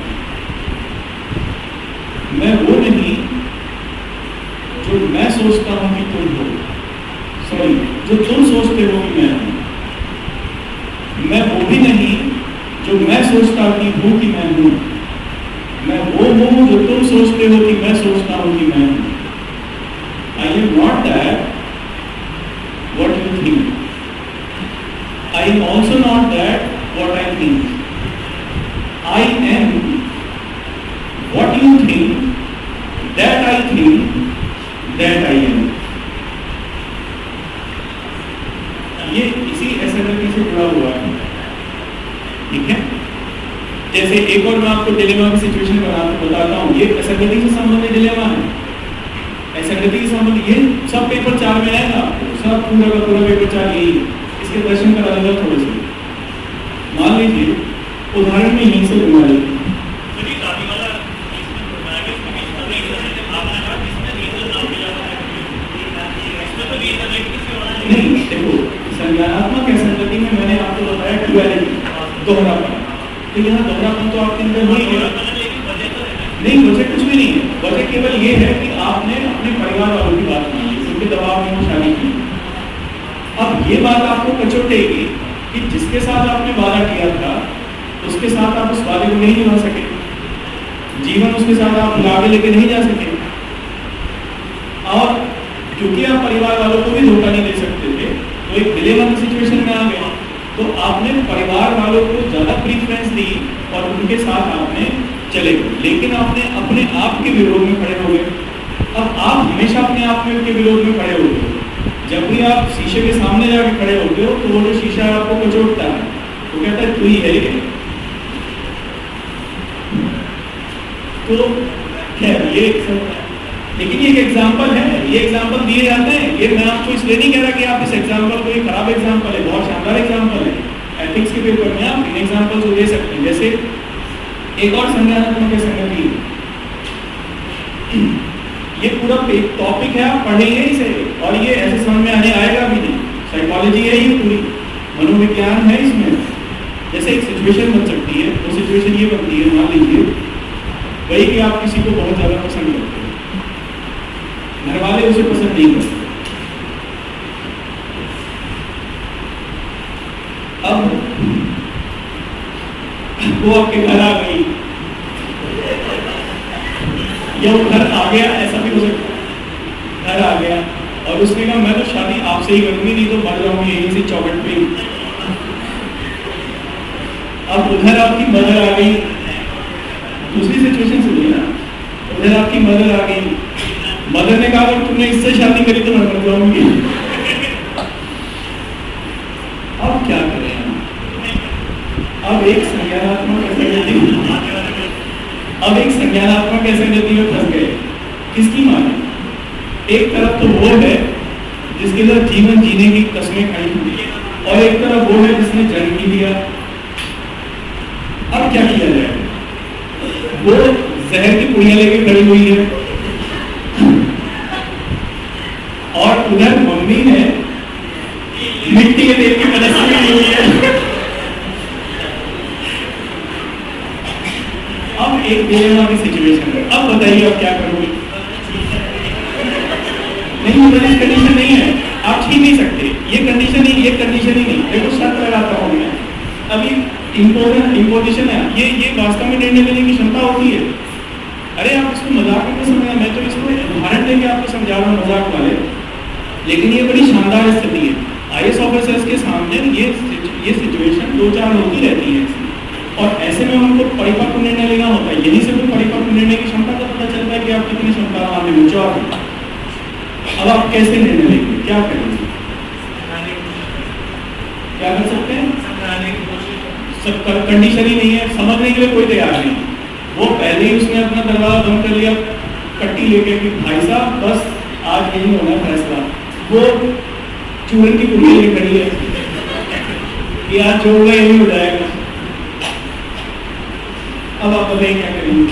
मैं वो नहीं जो मैं सोचता हूं कि तुम हो, सॉरी, जो तुम सोचते हो कि मैं हूं। मैं वो भी नहीं जो मैं सोचता हूं कि मैं हूं। मैं वो हूं जो तुम सोचते हो कि मैं सोचता हूं कि मैं हूं। I am not that what you think. I am also not that what I think. I am what you think, that I think, that I am. ये इसी असंगति से जुड़ा हुआ है। ठीक है, जैसे एक और मैं आपको डिलेमा की सिचुएशन बताता हूँ। ये असंगति से संबंधित डिलेमा है। असंगति से संबंधित ये सब पेपर 4 में आएगा, सब पूरा का पूरा पेपर 4 यही है। इसके दर्शन करा देगा थोड़े से। मान लीजिए उदाहरण में यहीं से लगा लीजिए, नहीं देखो, संज्ञानात्मक असंगति में मैंने आपको बताया डुअलिटी, दोहरापन। तो यहाँ दोहरापन तो आपके अंदर नहीं है, नहीं, वजह कुछ भी नहीं है। वजह केवल ये है कि आपने अपने परिवार वालों की बात मानी, उनके दबाव में वो शादी की। अब ये बात आपको कचोटेगी कि जिसके साथ आपने वादा किया था उसके साथ आप उस वादे को नहीं निभा सके, जीवन उसके साथ आप आगे लेके नहीं जा सके, और क्योंकि आप परिवार वालों को भी धोखा नहीं दे सकते थे तो एक डिलेमा की सिचुएशन में आ गए। तो आपने परिवार वालों को ज़्यादा प्रीफरेंस दी और उनके साथ आपने चले गए, लेकिन आपने अपने आप के विरोध में खड़े हो गए। अब आप हमेशा अपने आप में के विरोध में खड़े होते हो। जब भी आप शीशे के सामने जाके खड़े होते हो तो वो जो शीशा आपको कचोटता है, वो कहता है तू ही है ये। तो खैर ये लेकिन ये एक एग्जाम्पल है, ये एग्जाम्पल दिए जाते हैं। ये मैं आपको इसलिए नहीं कह रहा कि आप इस एग्जाम्पल को, एक खराब एग्जाम्पल है, बहुत शानदार एग्जाम्पल है। एथिक्स के पेपर में आप इन एग्जाम्पल को दे सकते हैं। जैसे एक और संज्ञानात्मक है संगति। ये पूरा टॉपिक है, आप पढ़ेंगे इसे और ये ऐसे समझ में आने आएगा भी नहीं। साइकोलॉजी है ये पूरी, मनोविज्ञान है इसमें। जैसे एक सिचुएशन बन सकती है, वो सिचुएशन ये बनती है, मान लीजिए वही कि आप किसी को बहुत ज्यादा पसंद करते हैं, घर वाले उसे पसंद नहीं करते। अब वो आपके घर आ गई या वो घर आ गया, ऐसा भी हो सकता है, घर आ गया और उसने कहा मैं तो शादी आपसे ही करूंगी, नहीं तो मर जाऊंगी यहीं से चौखट पे। अब उधर आपकी मदर आ गई, दूसरी सिचुएशन सुनिए ना, उधर आपकी मदर आ गई, मदर ने कहा अगर तुमने इससे शादी करी तो मैं मर जाऊंगी। अब क्या करें हम? अब एक संज्ञानात्मक असंगति में फंस गए। किसकी माने? एक तरफ तो वो है जिसके साथ जीवन जीने की कस्में खाई हुई और एक तरफ वो है जिसने जन्म ही दिया। अब क्या किया जाए? वो जहर की पुड़िया लेके खड़ी हुई है और उधर मम्मी ने मिट्टी के तेल की मदद की हुई है। अब एक डिलेमा की सिचुएशन है, अब बताइए अब क्या करोगे? नहीं, इस कंडीशन नहीं है, आप छीन नहीं सकते, ये कंडीशन ही नहीं। देखो शर्त लगाता हूँ मैं, अभी इम्पोजिशन है, ये वास्तव में निर्णय लेने की क्षमता होती है। अरे आप इसको मजाक में समझा, मैं तो इसको उदाहरण लेके आपको समझा रहा हूँ मजाक वाले, लेकिन ये बड़ी शानदार स्थिति है। आईएएस ऑफिसर्स के सामने ये सिचुएशन 2-4 होती रहती है और ऐसे में उनको परिपक्व निर्णय लेना होता है। यही से भी परिपक्व निर्णय की क्षमता का पता चलता है कि आप कितनी क्षमतावान हैं, मैच्योर हैं। अब आप कैसे निर्णय लेंगे, क्या करेंगे? क्या कर सकते हैं? कंडीशन ही नहीं है, समझने के लिए कोई तैयार नहीं। वो पहले ही उसने अपना दरवाजा बंद कर लिया कट्टी लेके कि भाई साहब बस आज यही होना फैसला। वो चूरन की पुड़िया लेके खड़ी है कि आज जोड़ना यही हो जाएगा। अब आप बताइए क्या करेंगे?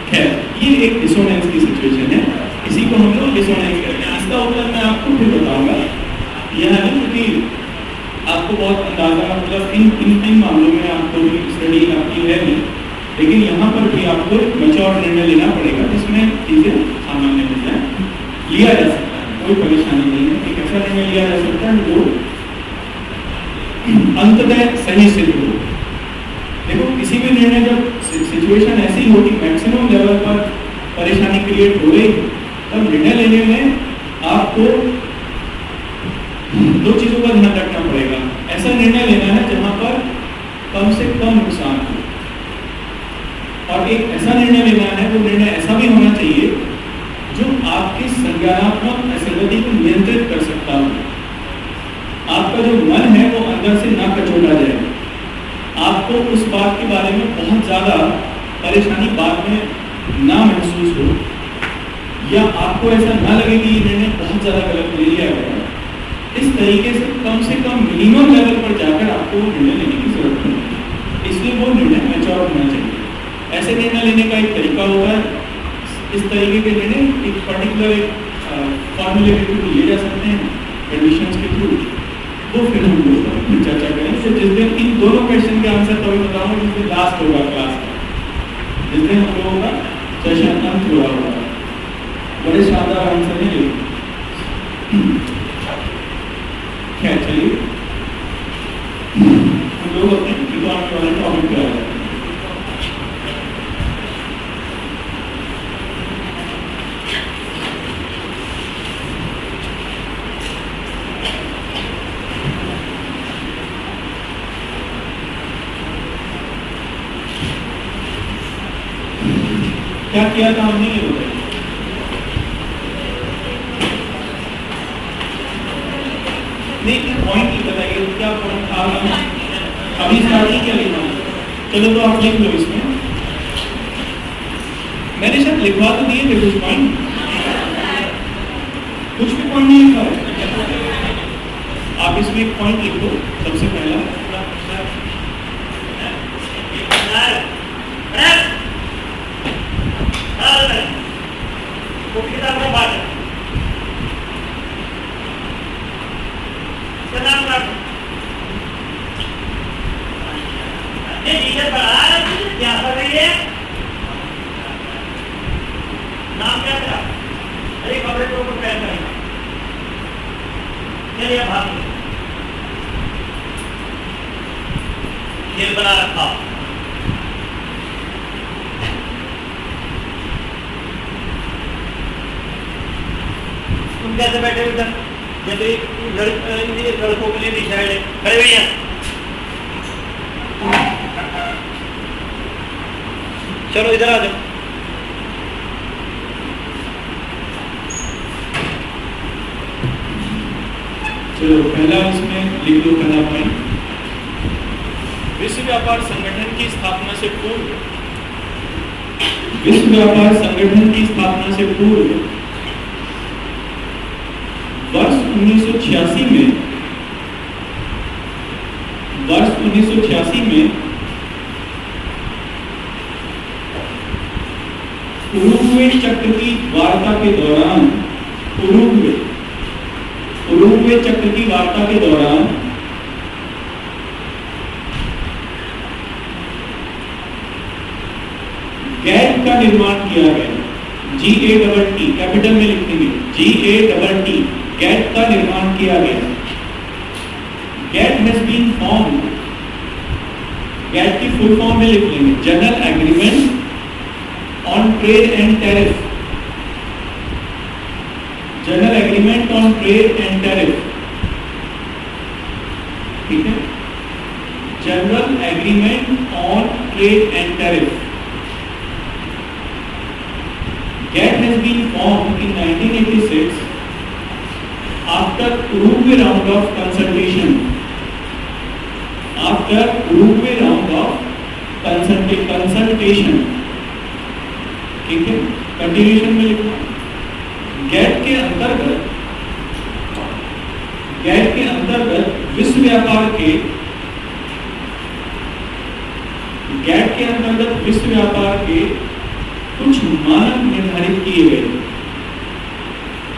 खैर, ये एक डिसोनेंस की सिचुएशन है, इसी को हम लोग डिसोनेंस कहते हैं। इसका उत्तर मैं आपको फिर बताऊंगा। यह है क्योंकि आपको बहुत अंदाजा, मतलब इन मामलों में आपको भी स्टडी आपकी है नहीं, लेकिन यहाँ पर भी आपको मैच्योर निर्णय लेना पड़ेगा जिसमें चीज़ें सामान्य हो जाए, लिया जा सकता है, कोई परेशानी नहीं है। एक ऐसा निर्णय लिया जा सकता है जो अंततः सही सिद्ध हो। देखो किसी भी निर्णय, जब सिचुएशन ऐसी हो कि मैक्सिमम लेवल पर परेशानी क्रिएट हो गई, तब निर्णय लेने में आपको 2 चीजों का ध्यान रखना पड़ेगा। ऐसा निर्णय लेना है जहां पर कम से कम नुकसान हो, और एक ऐसा निर्णय लेना है, वो निर्णय ऐसा भी होना चाहिए जो आपकी संज्ञानात्मक असंगति को नियंत्रित कर सकता हो। आपका जो मन है वो अंदर से ना कचोटा जाए, आपको उस बात के बारे में बहुत ज्यादा परेशानी बाद में ना महसूस हो, या आपको ऐसा ना लगे कि ये निर्णय बहुत ज्यादा गलत ले लिया गया। इस तरीके से कम मिनिमम लेवल पर जाकर आपको निर्णय लेने की जरूरत है, इसलिए वो निर्णय मैच्योर होना चाहिए। ऐसे निर्णय लेने का एक तरीका होता है, इस तरीके के निर्णय एक पर्टिकुलर फॉर्मूले के थ्रू लिए जा सकते हैं, कंडीशंस के थ्रू। वो फिर हम लोग चर्चा करें। तो जिस दिन इन दोनों क्वेश्चन के आंसर तो मैं बताऊंगा जिस दिन लास्ट होगा क्लास का, जिस दिन हम लोगों का सेशन अंत हो रहा होगा। बड़े शानदार आंसर है ये। खैर चलिए हम लोग अपने विद्वान वाले टॉपिक पे आ जाते हैं। क्या किया था हमने, ये बताइए। नहीं, पॉइंट बताइए, क्या पॉइंट था? अभी स्टार्ट नहीं किया लिखना। चलो तो आप लिख लो इसमें। मैंने शायद लिखवा तो दिए थे कुछ पॉइंट, कुछ भी पॉइंट नहीं लिखा है। आप इसमें एक पॉइंट लिख दो सबसे पहला। नहीं टीचर पढ़ा रहा है, क्या कर रही है? नाम क्या तेरा? अरे कपड़े तो ऊपर पहन करेगा। चलिए भाग खेल बना रखा। तुम कैसे बैठे हो इधर? जैसे लड़कों के लिए डिसाइड है, खड़े भैया। चलो इधर आ जाओ। चलो पहला इसमें लिख लो पहला पॉइंट। विश्व व्यापार संगठन की स्थापना से पूर्व, विश्व व्यापार संगठन की स्थापना से पूर्व वर्ष 1986 में उरुग्वे चक्र की वार्ता के दौरान, उरुग्वे चक्र की वार्ता के दौरान गैट का निर्माण किया गया। GATT कैपिटल में लिखेंगे, GATT गैट का निर्माण किया गया। GATT has been form, GATT की फुल फॉर्म में लिख लेंगे, general agreement on trade and tariff, general agreement on trade and tariff, ठीक है, general agreement on trade and tariff. GATT has been formed in 1986 after Uruguay round of consultation. After Uruguay round of consultation, ठीक है, continuation में लिखना। GATT के अंतर्गत विश्व व्यापार के, GATT के अंतर्गत विश्व व्यापार के कुछ मानक निर्धारित किए गए,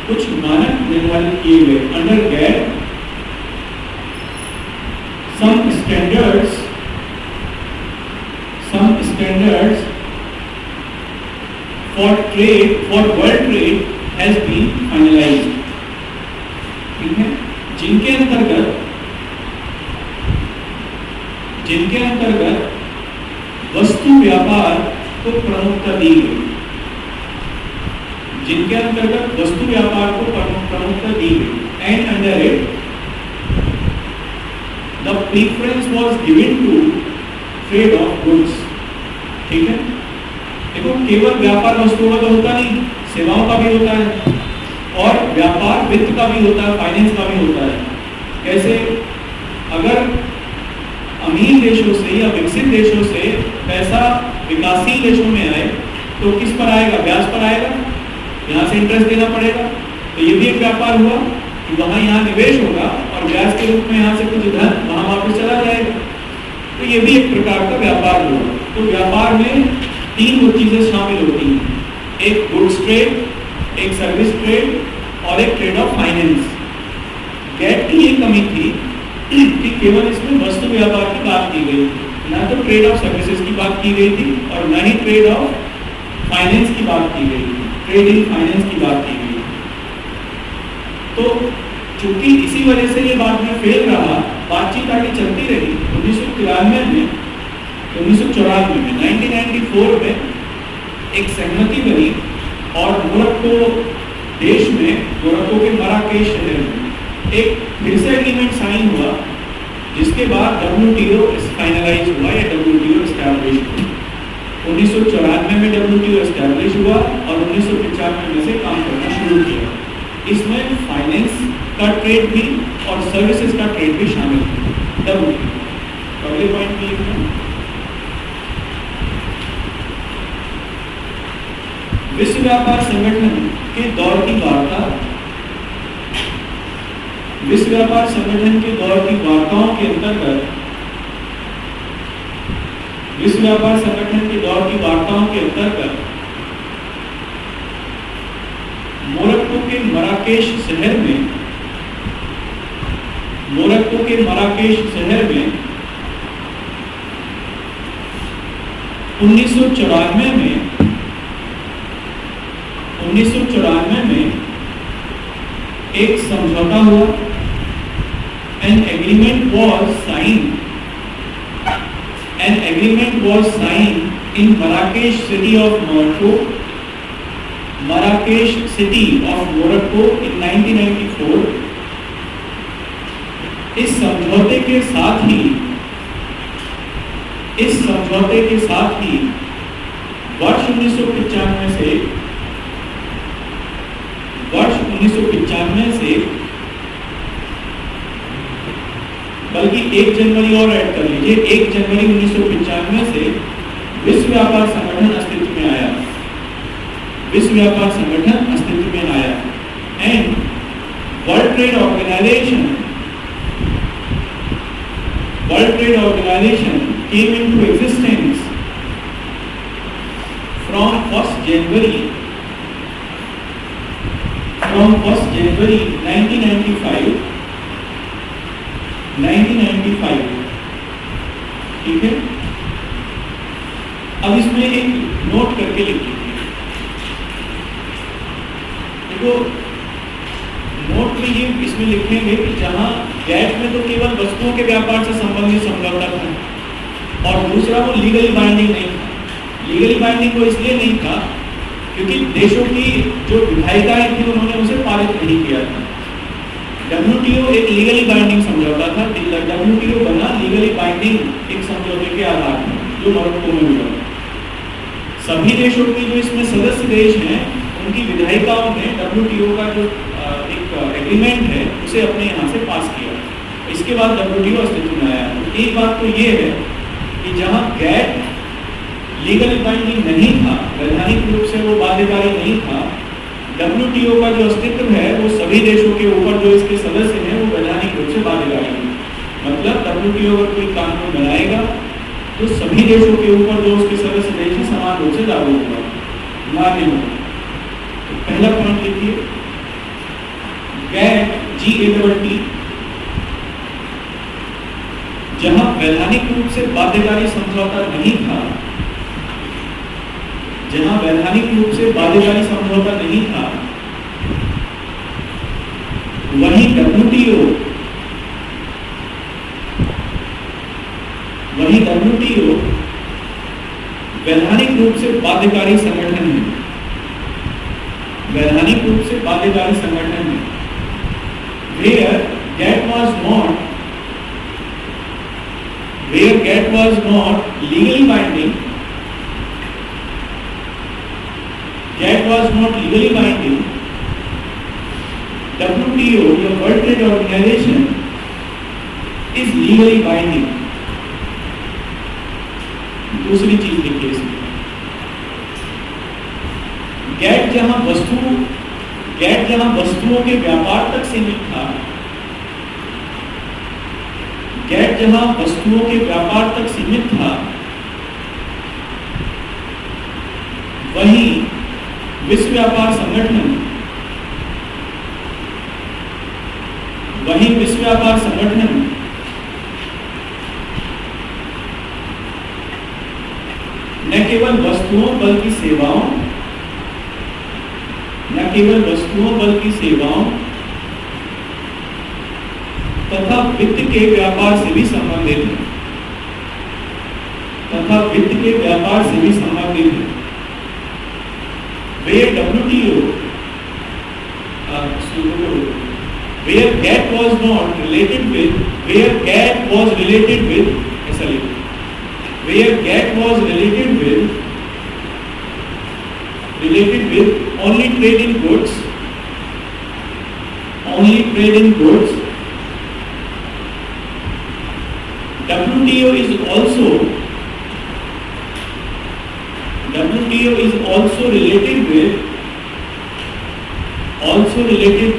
कुछ मानक निर्धारित किए गए। Under GATT some standards for trade, for world trade has been finalized, ठीक है, जिनके अंतर्गत वस्तु व्यापार को प्रमुखता दी गई, जिनके अंतर्गत वस्तु व्यापार को प्रमुखता दी गई। And under it the preference was given to trade of goods, ठीक है। देखो केवल व्यापार वस्तुओं का तो होता नहीं, सेवाओं का भी होता है, और व्यापार वित्त का भी होता है, फाइनेंस का भी होता है। कैसे? अगर अमीर देशों से या विकसित देशों से पैसा विकासशील देशों में आए तो किस पर आएगा? ब्याज पर आएगा, यहाँ से इंटरेस्ट देना पड़ेगा। तो ये भी एक व्यापार हुआ कि वहाँ यहाँ निवेश होगा और ब्याज के रूप में यहाँ से कुछ धन वहाँ वापस चला जाएगा। तो ये भी एक प्रकार का व्यापार हुआ। तो व्यापार में तीन चीजें शामिल होती हैं, एक गुड्स ट्रेड, एक सर्विस ट्रेड और एक ट्रेड ऑफ फाइनेंस। GATT की ये कमी थी कि केवल इसमें वस्तु व्यापार की बात की गई, ना तो ट्रेड ऑफ सर्विसेज की बात की गई थी और ना ही ट्रेड ऑफ फाइनेंस की बात की गई थी, ट्रेड इन फाइनेंस की बात की गई। तो चूंकि इसी वजह से ये बात में फेल रहा, बातचीत आगे चलती रही। 1994 में 1994 में एक सहमति बनी और मोरक्को देश में, मोरक्को के मराकेश शहर में एक फिर से एग्रीमेंट साइन हुआ, जिसके बाद WTO फाइनलाइज हुआ या WTO एस्टैब्लिश हुआ। 1994 में WTO एस्टैब्लिश हुआ और 1995 में से काम करना शुरू किया। इसमें फाइनेंस का ट्रेड भी और सर्विसेज का ट्रेड भी शामिल है। अगले पॉइंट में लिखना, विश्व व्यापार संगठन के दौर की वार्ता, विश्व व्यापार संगठन के दौर की वार्ताओं के अंतर्गत, विश्व व्यापार संगठन के दौर की वार्ताओं के अंतर्गत मोरक्को के मराकेश शहर में, मोरक्को के मराकेश शहर में 1994 में एक समझौता हुआ, an agreement was signed in Marrakesh city of Morocco in 1994। इस समझौते के साथ ही वर्ष 1995 से बल्कि 1 जनवरी और ऐड कर लीजिए, 1 जनवरी 1995 से विश्व व्यापार संगठन अस्तित्व में आया and World Trade Organization came into existence from 1st January 1995। ठीक है, अब इसमें एक नोट करके लिख लीजिए। देखो नोट में ये इसमें लिखेंगे कि जहां गैट में तो केवल वस्तुओं के व्यापार से संबंधित समझौता था और दूसरा वो लीगली बाइंडिंग नहीं था। लीगली बाइंडिंग वो इसलिए नहीं था क्योंकि देशों की जो विधायिकाएं थी उन्होंने उसे पारित नहीं किया था। WTO एक लीगली बाइंडिंग समझौता था। WTO बना लीगली बाइंडिंग एक समझौते के आधार पर जो मोरक्को में हुआ। सभी देशों की जो इसमें सदस्य देश हैं उनकी विधायिकाओं ने WTO का जो एक एग्रीमेंट है उसे अपने यहाँ से पास किया। इसके बाद WTO अस्तित्व में आया। एक बात तो ये है कि जहाँ गैट लीगली बाइंडिंग नहीं था, वैधानिक रूप से वो बाध्यकारी नहीं था, WTO का जो अस्तित्व है वो सभी देशों के ऊपर जो इसके सदस्य हैं वो वैधानिक रूप से बाध्यकारी है। मतलब WTO अगर कोई कानून बनाएगा तो सभी देशों के ऊपर जो उसके सदस्य देश हैं समान रूप से लागू होगा, मान्य होगा। तो पहला पॉइंट लिखिए, गैट GATT जहां वैधानिक रूप से बाध्यकारी समझौता नहीं था, वहीं WTO वैधानिक रूप से बाध्यकारी संगठन है। Where GATT was not legally binding, WTO, the World Trade Organization, is legally binding। दूसरी चीज देखिए इसमें, गैट जहां वस्तुओं के व्यापार तक सीमित था, वहीं विश्व व्यापार संगठन न केवल वस्तुओं बल्कि सेवाओं तथा वित्त के व्यापार से भी संबंधित है। Where WTO, where GATT was related with only trade in goods, WTO is also related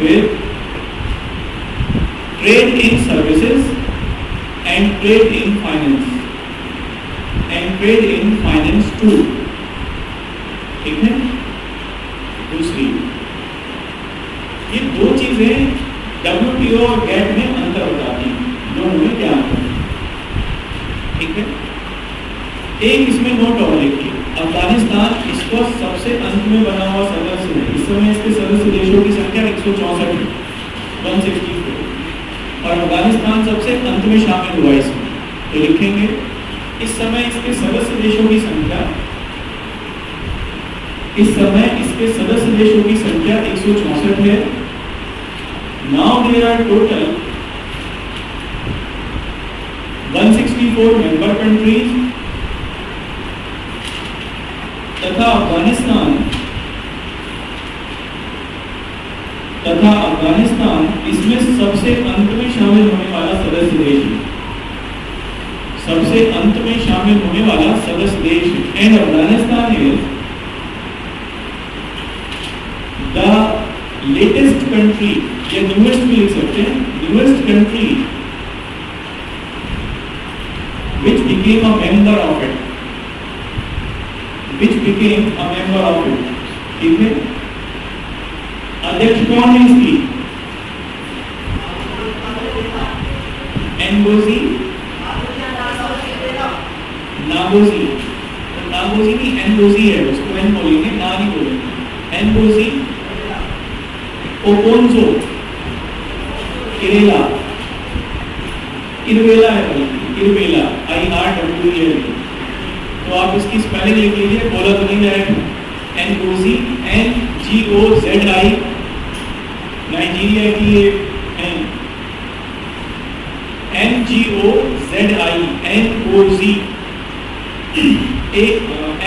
with trade in services and trade in finance too। ठीक है, दूसरी ये दो चीजें WTO और GATT में अंतर बताती हैं, दोनों में क्या अंतर है। ठीक है, एक इसमें नोट और लिखिए, अफगानिस्तान इसको सबसे अंत में बना हुआ सदस्य है। इस समय इसके सदस्य देशों की संख्या 164 है, 164, और अफगानिस्तान सबसे अंत में शामिल हुआ इसमें। तो लिखेंगे इस समय इसके सदस्य देशों की संख्या, इस समय इसके सदस्य देशों की संख्या 164 है। Now there are total 164 member countries, तथा अफगानिस्तान इसमें सबसे अंत में शामिल होने वाला सदस्य देश है, सबसे अंत में शामिल होने वाला सदस्य देश है। And Afghanistan is the latest country, या न्यूएस्ट भी लिख सकते हैं, newest country which became a member of it, which became a member of it। ठीक है, अध्यक्ष कौन है इसकी? एनगोजी, नागोजी, नागोजी नहीं एनगोजी है, उसको एन बोलेंगे, ना नहीं बोलेंगे। एनगोजी ओकोन्जो इरेला, इरवेला है भाई, इरवेला, IRWEL। तो आप इसकी स्पेलिंग लिख लीजिए, बोला तो नहीं जाएगा। एनगोजी, NGOZI, नाइजीरिया की ये है, NGOZI, NGOZI,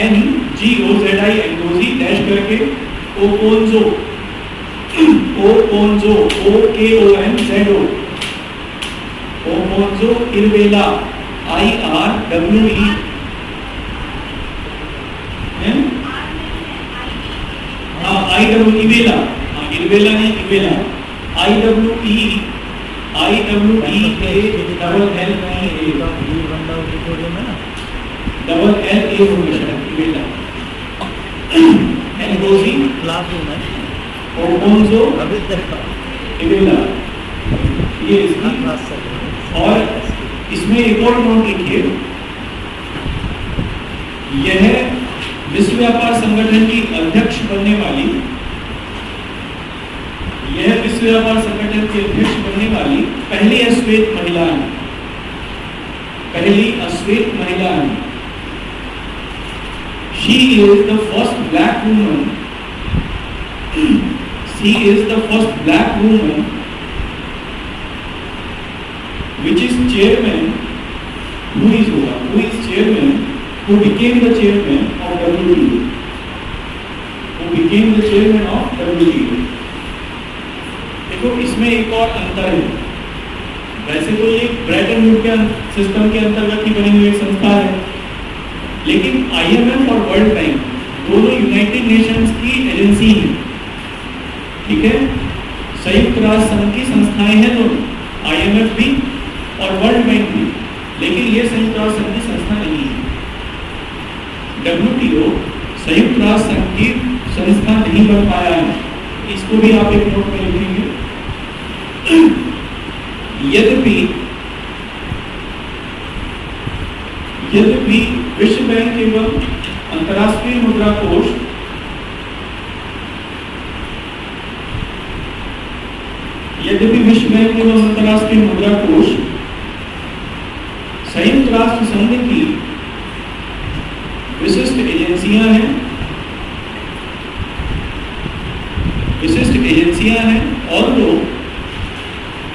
NGOZI, Ngozi dash करके Okonjo, Okonjo, OKONZO, Okonjo Iweala, IRWE, Iweala, Iweala नहीं Iweala, IWE, double L A होगा इवेला, एनगोजी क्लासरूम है, ओकोन्जो अभी तक इवेला, ये इसकी। और इसमें एक और नोट लिखिए, यह विश्व व्यापार संगठन की अध्यक्ष बनने वाली, यह विश्व व्यापार संगठन की अध्यक्ष बनने वाली पहली अश्वेत महिला है, पहली अश्वेत महिला है। She is the first black woman, she is the first black woman which is chairman, who is chairman, who became the chairman of WTO, who became the chairman of WTO। देखो इसमें एक और अंतर है, वैसे तो ये ब्रेटन वुड के सिस्टम के अंतर्गत ही बनी हुई एक संस्था है, लेकिन IMF और वर्ल्ड बैंक दोनों यूनाइटेड नेशंस की एजेंसी हैं। ठीक है, संयुक्त राष्ट्र संघ की संस्थाएं हैं दोनों, IMF भी और वर्ल्ड बैंक भी, लेकिन ये संयुक्त राष्ट्र संघ की संस्था नहीं है। WTO संयुक्त राष्ट्र संघ की संस्था नहीं बन पाया है, इसको भी आप एक नोट में लिखेंगे। यद्यपि विश्व बैंक एवं अंतर्राष्ट्रीय मुद्रा कोष संयुक्त राष्ट्र संघ की विशिष्ट एजेंसियां हैं, और तो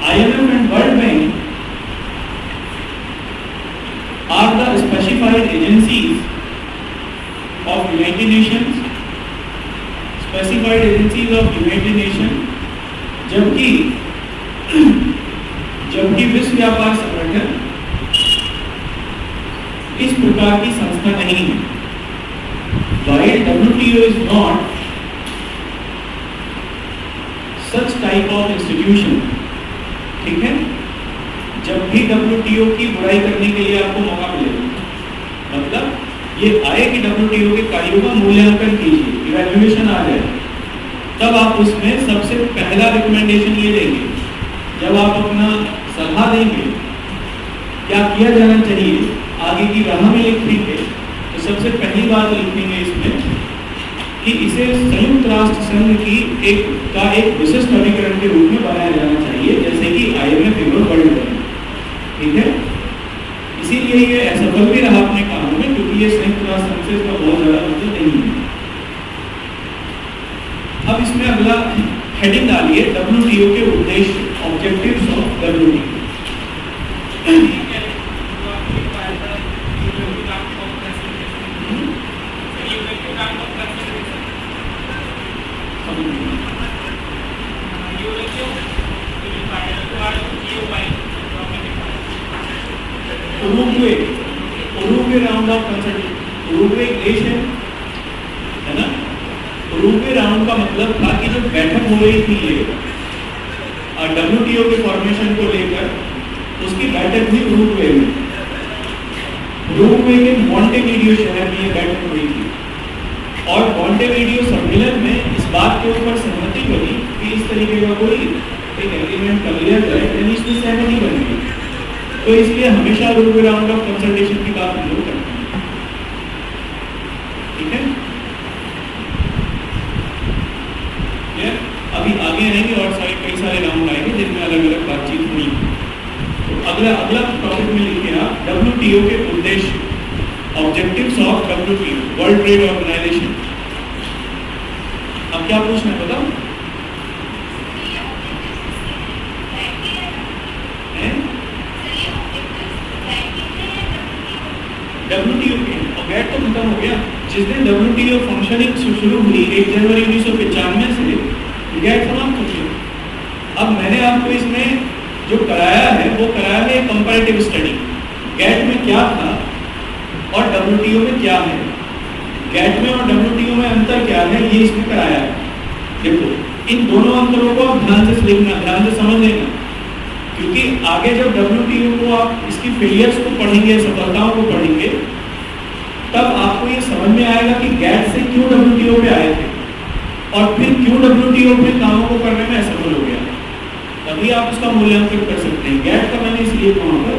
IMF and world bank are the specified agencies of United Nations, जबकि विश्व व्यापार संगठन इस प्रकार की संस्था नहीं है। While WTO is not such type of institution, ठीक है, जब भी WTO की बुराई करने के लिए आपको मौका मिलेगा, मतलब ये आए कि WTO के कार्यों का मूल्यांकन कीजिए, इवैल्यूएशन आ जाए, तब आप उसमें सबसे पहला रिकमेंडेशन ये देंगे, जब आप अपना सलाह देंगे क्या किया जाना चाहिए, आगे की राह में लिखेंगे, तो सबसे पहली बात लिखेंगे इसमें कि इसे संयुक्त राष्ट्र संघ की एक विशिष्ट अभिकरण के रूप में बनाया जाना चाहिए, जैसे कि IMF और वर्ल्ड बैंक। ठीक है, इसीलिए ये असफल भी रहा अपने काम में, क्योंकि ये संयुक्त राष्ट्र संघ से इसका बहुत ज्यादा मतलब नहीं है। अब इसमें अगला हेडिंग डालिए, WTO के उद्देश्य, objectives of WTO। Uruguay round of consultation, Uruguay एक देश है ना। उरुग्वे राउंड का मतलब था कि जो बैठक हो रही थी ये WTO के फॉर्मेशन को लेकर, उसकी बैठक हुई उरुग्वे में। उरुग्वे के मॉन्टेवीडियो शहर में ये बैठक हुई थी, और मॉन्टेवीडियो सम्मेलन में इस बात के ऊपर सहमति बनी कि इस तरीके का कोई एक एग्रीमेंट कर लिया जाए, यानी इसमें सहमति बनेगी। तो इसलिए हमेशा उरुग्वे राउंड ऑफ कंसल्टेशन की बात हम लोग करते हैं। ठीक है, अभी आगे आएंगे और कई सारे राउंड आएंगे जिनमें अलग अलग बातचीत हुई। तो अगला टॉपिक में लिखिए आप, WTO के उद्देश्य, objectives of WTO, World Trade Organization. अब क्या पूछना है बताओ? WTO के और गैट तो खत्म हो गया। जिस दिन WTO फंक्शनिंग शुरू हुई 1 जनवरी 1995 से गैट समाप्त हो गया। अब मैंने आपको इसमें जो कराया है वो कराया है कंपैरेटिव स्टडी, गैट में क्या था और WTO में क्या है, गैट में और WTO में अंतर क्या है, ये इसमें कराया है। देखो, इन दोनों अंतरों को आप ध्यान से लिखना, ध्यान से समझ लेना, क्योंकि आगे जब WTO को आप इसकी फेलियर्स को पढ़ेंगे, सफलताओं को पढ़ेंगे, तब आपको ये समझ में आएगा कि गैट से क्यों WTO पे आए थे और फिर क्यों WTO पे कामों को करने में असफल हो गया। तभी आप उसका मूल्यांकन कर सकते हैं। गैट का मैंने इसलिए वहाँ पर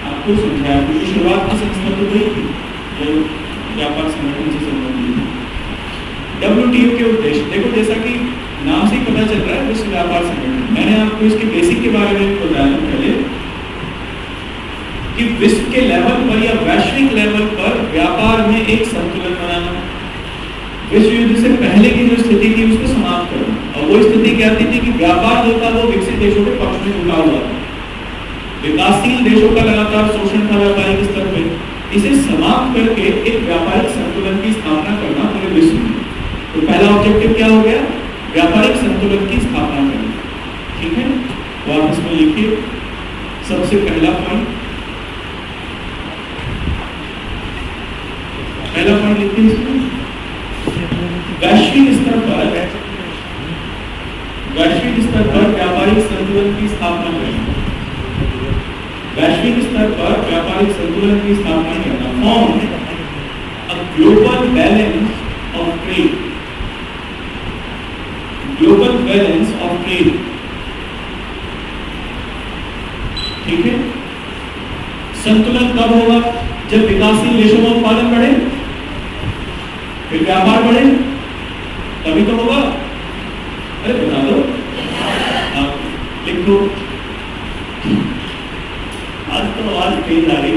आपको समझाया क्योंकि शुरुआत की संस्था तो वही थी जो व्यापार संगठन से संबंधित थी। WTO के उद्देश्य देखो, जैसा कि नाम से ही पता चल रहा है, विश्व व्यापार संगठन। मैंने आपको इसके बेसिक के बारे में बताया पहले कि विश्व के लेवल पर या वैश्विक लेवल पर व्यापार में एक संतुलन बनाना, विश्व युद्ध से पहले की जो स्थिति थी उसको समाप्त करना। और वो स्थिति क्या थी कि व्यापार जो था वो विकसित देशों के पक्ष में झुका हुआ था, विकासशील देशों का लगातार शोषण था व्यापारिक स्तर पे। इसे समाप्त करके एक व्यापारिक संतुलन की स्थापना करना पूरे विश्व में। तो पहला ऑब्जेक्टिव क्या हो गया? व्यापारिक संतुलन की स्थापना करना। ठीक है, वापस में लिखिए सबसे पहला पॉइंट, लिखिए इसमें वैश्विक स्तर पर व्यापारिक संतुलन की स्थापना करना। वैश्विक स्तर पर व्यापारिक संतुलन की स्थापना करना, form a global balance of trade, global balance of trade. ठीक है, संतुलन कब होगा? जब विकासशील देशों में उत्पादन बढ़े, फिर व्यापार बढ़े, तभी तो होगा। अरे बता दो, लिख दो। आज तो आवाज तेज आ रही है,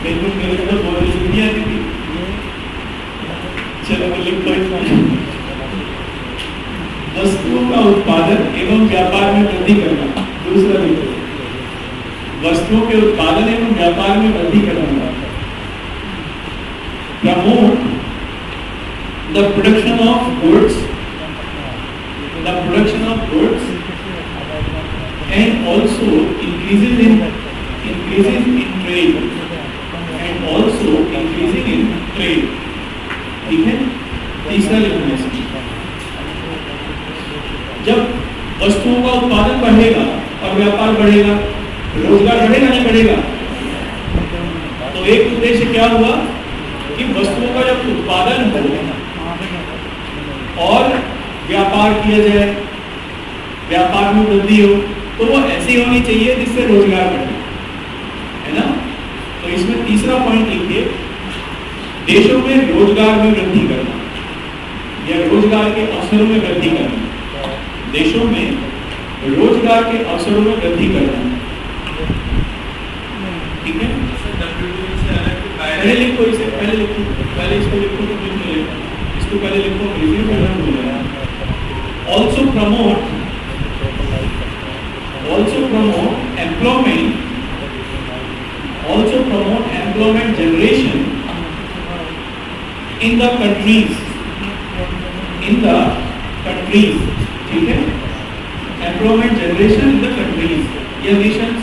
बिल्कुल मेरे को बोलने से नहीं आती थी। चलो लिख दो इसमें, वस्तुओं का उत्पादन एवं व्यापार में वृद्धि करना। दूसरा लिखो, वस्तुओं के उत्पादन एवं व्यापार में वृद्धि करना। Promote the production of goods, and also increases in trade, ठीक है। तीसरा लिखना है, जब वस्तुओं का उत्पादन बढ़ेगा और व्यापार बढ़ेगा, रोजगार बढ़ेगा नहीं बढ़ेगा? तो एक उद्देश्य क्या हुआ कि वस्तुओं का जब उत्पादन हो और व्यापार किया जाए, व्यापार में वृद्धि हो, तो वो ऐसी होनी चाहिए जिससे रोजगार बढ़े, है ना। तो इस इसमें तीसरा पॉइंट लिखिए, देशों में रोजगार में वृद्धि करना या रोजगार के अवसरों में वृद्धि करना। देशों में रोजगार के अवसरों में वृद्धि करना, ठीक है। पहले लिखो इसे, पहले लिखो, पहले इसको लिखो तो फिर मिलेगा, इसको पहले लिखो फिर मिलेगा। Also promote employment generation in the countries, ठीक है। employment generation in the countries या nations,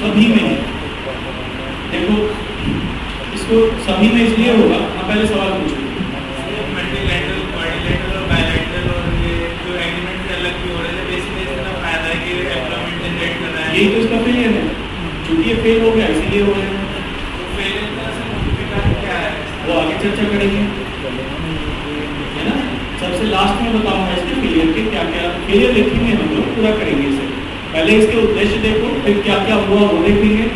सभी में। देखो इसको सभी में इसलिए होगा, आप पहले सवाल पूछो। मल्टीलैटरल, क्वाड्रिलैटरल और बायलैटरल और ये जो एग्रीमेंट अलग भी हो रहे हैं, बेसिकली इसका फायदा है कि एम्प्लॉयमेंट जनरेट कर रहा है। यही तो इसका फेलियर है, क्योंकि ये फेल हो गया इसीलिए हो रहा है। तो फेलियर का सर्टिफिकेट क्या है वो आगे चर्चा करेंगे, है ना। सबसे लास्ट में बताऊंगा इसके फेलियर के क्या क्या फेलियर लिखेंगे, हम लोग पूरा करेंगे इसे। पहले इसके उद्देश्य देखो, फिर क्या क्या हुआ वो देखेंगे,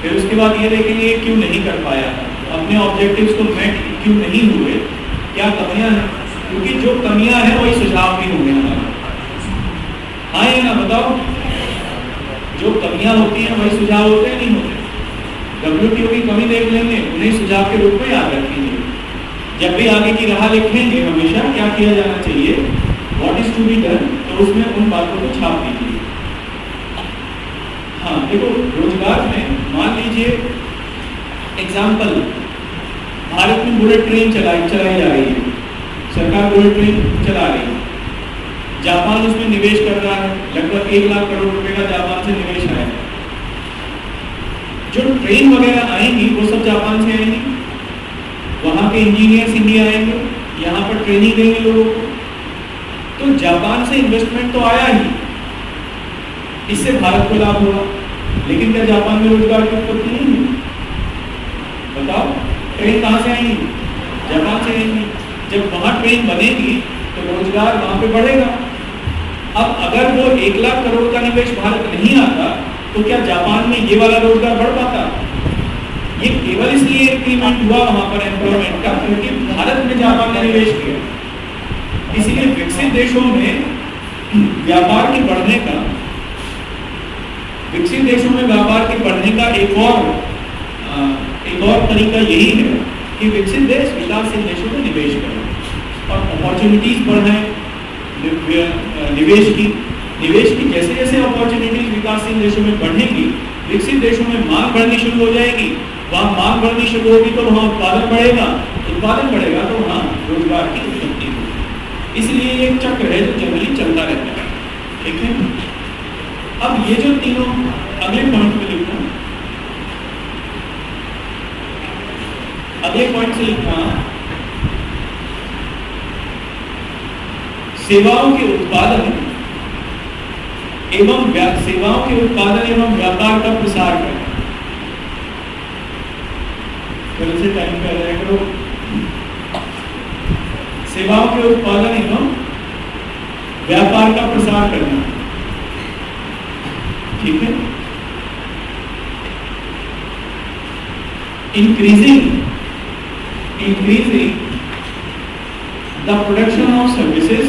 फिर उसके बाद ये देखेंगे क्यों नहीं कर पाया, अपने ऑब्जेक्टिव्स को मेट क्यों नहीं हुए, क्या कमियां हैं, क्योंकि जो कमियां हैं वही सुझाव भी होंगे हमारे। हाँ या ना बताओ, जो कमियां होती हैं वही सुझाव होते हैं, नहीं होते। WTO की कमी देख लेंगे, उन्हें सुझाव के रूप में याद रखेंगे। जब भी आगे की राह लिखेंगे हमेशा क्या किया जाना चाहिए, what is to be done, तो उसमें उन बातों को छाप दीजिए। हाँ देखो, रोजगार में मान लीजिए एग्जाम्पल, भारत में बुलेट ट्रेन चलाई जा रही है, सरकार बुलेट ट्रेन चला रही है, जापान उसमें निवेश कर रहा है, लगभग 1 लाख करोड़ रुपए का जापान से निवेश आया। जो ट्रेन वगैरह आएंगी वो सब जापान से आएंगी, वहां के इंजीनियर्स इंडिया आएंगे, यहाँ पर ट्रेनिंग देंगे लोगों को, तो जापान से इन्वेस्टमेंट तो आया ही, इससे भारत को लाभ हुआ। लेकिन क्या जापान में रोजगार की उत्पत्ति नहीं है? बताओ, ट्रेन कहाँ से आएंगी? जापान से आएंगी। जब वहां ट्रेन बनेगी तो रोजगार वहां पे बढ़ेगा। अब अगर वो 1 लाख करोड़ का निवेश भारत नहीं आता तो क्या जापान में ये वाला रोजगार बढ़ पाता? ये केवल इसलिए इंक्रीमेंट हुआ वहां पर एम्प्लॉयमेंट का क्योंकि भारत में जापान ने निवेश किया। इसलिए विकसित देशों में व्यापार के बढ़ने का, विकसित देशों में व्यापार के बढ़ने का एक और तरीका यही है कि विकसित देश विकासशील देशों में निवेश करें और अपॉर्चुनिटीज बढ़ाएं निवेश की। जैसे जैसे अपॉर्चुनिटीज विकासशील देशों में बढ़ेंगी, विकसित देशों में मांग बढ़नी शुरू हो जाएगी। वहाँ मांग बढ़नी शुरू होगी तो वहाँ उत्पादन बढ़ेगा, उत्पादन बढ़ेगा तो वहाँ रोजगार की उत्पत्ति होगी। इसलिए ये एक चक्र है जो जनरली चलता रहता है, ठीक है। अब ये जो तीनों अगले पॉइंट में लिखना, अगले पॉइंट से लिखना, सेवाओं के उत्पादन एवं व्यापार का प्रसार करना। कल से टाइम पे आ जाया करो। सेवाओं के उत्पादन एवं व्यापार का प्रसार करना, ठीक है। Increasing the production of services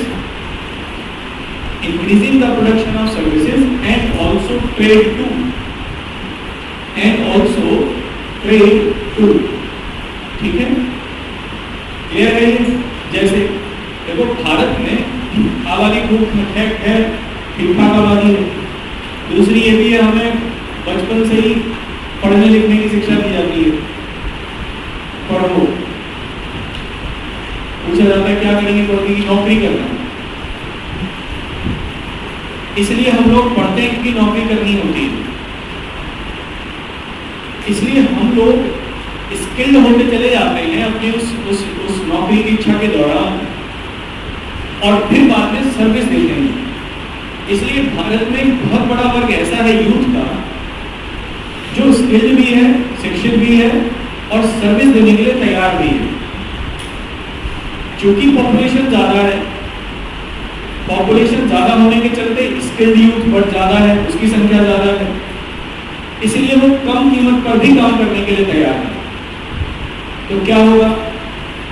and also trade too, ठीक है। क्लियर है? जैसे देखो, भारत में आबादी खूब है, ठीक ठाक आबादी है। दूसरी ये भी है, हमें बचपन से ही पढ़ने लिखने की शिक्षा दी जाती है, पढ़ो। पूछा जाता है क्या करेंगे, पढ़ने की नौकरी करना। इसलिए हम लोग पढ़ते हैं क्योंकि नौकरी करनी होती है। इसलिए हम लोग स्किल्ड होते चले जाते हैं अपनी उस नौकरी की इच्छा के दौरान, और फिर बाद में सर्विस देते हैं। इसलिए भारत में एक बहुत बड़ा वर्ग ऐसा है यूथ का जो स्किल्ड भी है, शिक्षित भी है और सर्विस देने के लिए तैयार भी है। क्योंकि पॉपुलेशन ज्यादा है, पॉपुलेशन ज्यादा होने के चलते स्किल्ड यूथ बहुत ज्यादा है, उसकी संख्या ज्यादा है। इसलिए वो कम कीमत पर भी काम करने के लिए तैयार है। तो क्या होगा?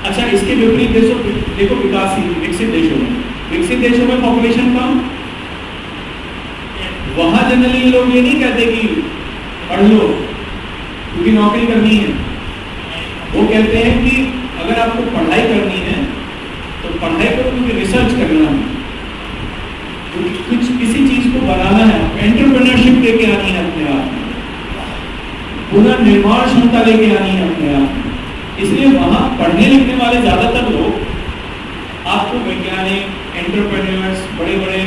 अच्छा, इसके विपरीत देशों, देखो विकसित देशों में पॉपुलेशन कम, वहां जनरली लोग ये नहीं कहते कि पढ़ लो क्योंकि नौकरी करनी है। वो कहते हैं कि अगर आपको पढ़ाई करनी है तो पढ़ाई करो क्योंकि रिसर्च करना है, क्योंकि कुछ किसी चीज को बनाना है, एंटरप्रेन्योरशिप लेके आनी है अपने आप में, पुनर्निर्माण क्षमता लेके आनी है अपने आप में। इसलिए वहां पढ़ने लिखने वाले ज्यादातर लोग आपको वैज्ञानिक, एंटरप्रेन्योर्स, बड़े बड़े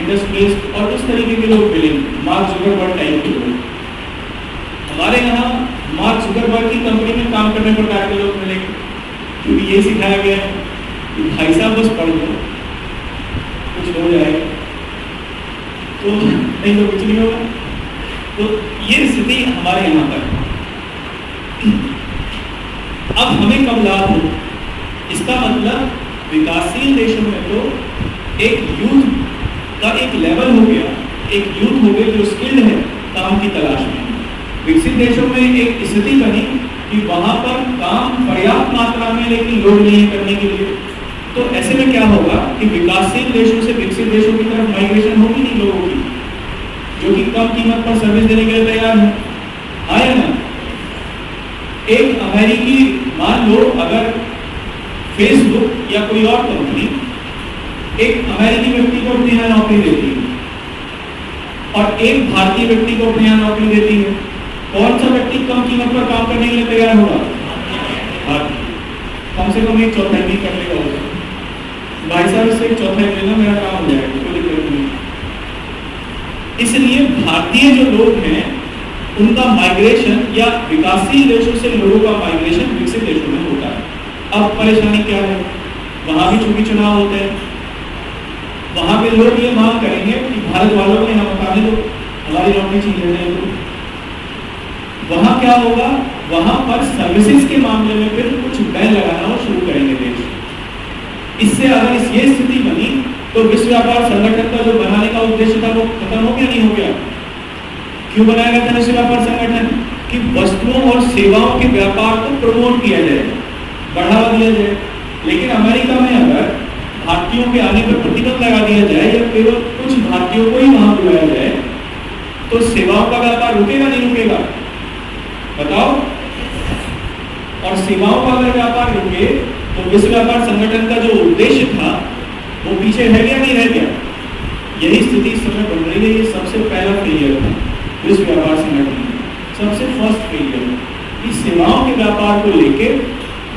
इंडस्ट्रियलिस्ट और उस तरीके के लोग मिलेंगे, मार्क जुकरबर्ग टाइप के लोग। हमारे यहाँ मार्क जुकरबर्ग की कंपनी में काम करने प्रकार के लोग मिलेंगे, क्योंकि ये सिखाया गया है कि भाई साहब बस पढ़ लो कुछ हो जाएगा, तो नहीं तो कुछ नहीं होगा। तो ये स्थिति हमारे यहाँ पर। अब हमें कब लाभ हो? इसका मतलब विकासशील देशों में तो एक यूथ का एक लेवल हो गया, एक यूथ हो गया जो स्किल्ड है काम की तलाश में। विकसित देशों में एक स्थिति बनी कि वहां पर काम पर्याप्त मात्रा में लेकिन लोग नहीं है करने के लिए। तो ऐसे में क्या होगा कि विकासशील देशों से विकसित देशों की तरफ माइग्रेशन होगी नहीं लोगों की, जो कि कम कीमत पर सर्विस देने के लिए तैयार है। आया ना? एक अमेरिकी, मान लो अगर फेसबुक या कोई और कंपनी एक अमेरिकी व्यक्ति को अपने यहाँ नौकरी देती है और एक भारतीय व्यक्ति को अपने यहाँ नौकरी देती है, कौन सा व्यक्ति कम कीमत पर काम करने के लिए तैयार होगा? कम से कम एक चौथाई भी कर लेगा उसे। भाई साहब इससे एक चौथाई लेना, मेरा काम हो जाएगा, कोई दिक्कत नहीं। इसलिए भारतीय जो लोग हैं उनका माइग्रेशन या विकासशील देशों से लोगों का माइग्रेशन विकसित देशों में होता है। अब परेशानी क्या है? वहां भी चूंकि चुनाव होते हैं, वहां पे लोग ये मांग करेंगे कि भारत वालों को यहाँ बताने दो, हमारी नौकरी छीन लेते हैं। तो वहां क्या होगा? वहां पर सर्विसेज के मामले में फिर कुछ बैन लगाना वो शुरू करेंगे देश। इससे अगर ये स्थिति बनी तो विश्व व्यापार संगठन का जो बनाने का उद्देश्य था वो खत्म हो गया, नहीं हो गया? क्यों बनाया गया था विश्व व्यापार संगठन? कि वस्तुओं और सेवाओं के व्यापार को प्रमोट किया जाए, बढ़ावा दिया जाए। लेकिन अमेरिका में अगर भारतीयों के आने पर प्रतिबंध लगा दिया जाए या केवल कुछ भारतीयों को ही वहां बुलाया जाए तो सेवाओं का व्यापार रुकेगा नहीं रुकेगा? बताओ। और सेवाओं का अगर व्यापार रुके तो विश्व व्यापार संगठन का जो उद्देश्य था वो पीछे रह गया, नहीं रह गया? यही स्थिति इस समय बन रही है। ये सबसे पहला फेलियर था विश्व व्यापार संगठन, सबसे फर्स्ट फेलियर कि सेवाओं के व्यापार को लेके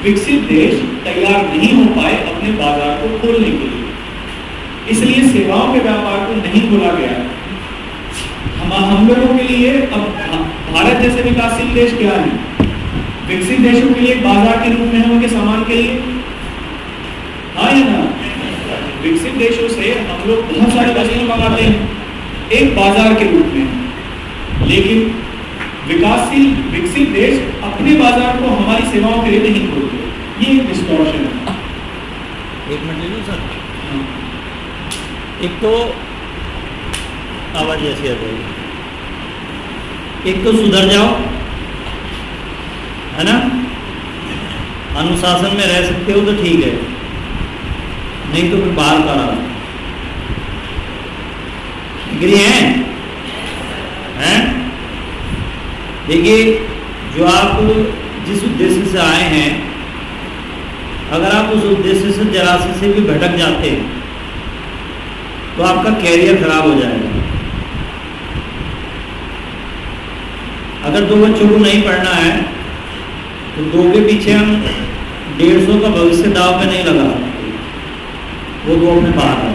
विकसित देश तैयार नहीं हो पाए अपने बाजार को खोलने के लिए, इसलिए सेवाओं के व्यापार को नहीं खोला गया। हम लोगों के लिए अब भारत जैसे विकासशील देश क्या है? विकसित देशों के लिए बाजार के रूप में है उनके सामान के लिए, हाँ या ना? विकसित देशों से हम लोग बहुत सारी वस्तुएं मंगाते हैं एक बाजार के रूप में, लेकिन विकसित देश अपने बाजार को हमारी सेवाओं के लिए नहीं खोलते। ये एक डिस्टॉर्शन है। एक मिनट ले लो सर। एक तो आवाज ऐसी आ जाएगी, एक तो सुधर जाओ, है ना? अनुशासन में रह सकते हो तो ठीक है, नहीं तो फिर बाहर का रहा। डिग्री हैं? देखिए, जो आप जिस उद्देश्य से आए हैं, अगर आप उस उद्देश्य से जरा से भी भटक जाते हैं तो आपका कैरियर खराब हो जाएगा। अगर दो बच्चों को नहीं पढ़ना है तो दो के पीछे हम 150 का भविष्य दाव पे नहीं लगा, वो दो अपने बाहर है,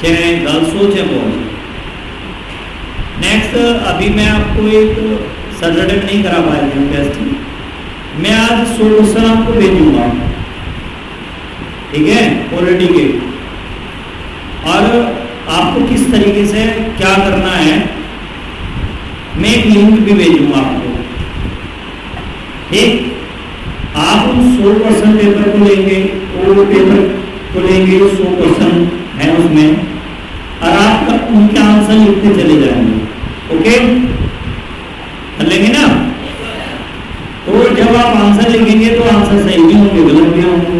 चाहे गर्ल्स हो चाहे बॉयज। नेक्स्ट, अभी मैं आपको एक सैटरडे में नहीं करा पाया था टेस्ट, मैं आज 100 क्वेश्चन आपको भेजूंगा, ठीक है, पॉलिटी के, और आपको किस तरीके से क्या करना है मैं एक लिंक भी भेजूंगा आपको, ठीक? आप उन 100% पेपर को लेंगे, वो पेपर को लेंगे, 100 क्वेश्चन है उसमें, और आपका उनके आंसर लिखते चले जाएंगे। ओके, कर लेंगे ना? तो जब आप आंसर लिखेंगे तो आंसर सही भी होंगे, गलत भी होंगे।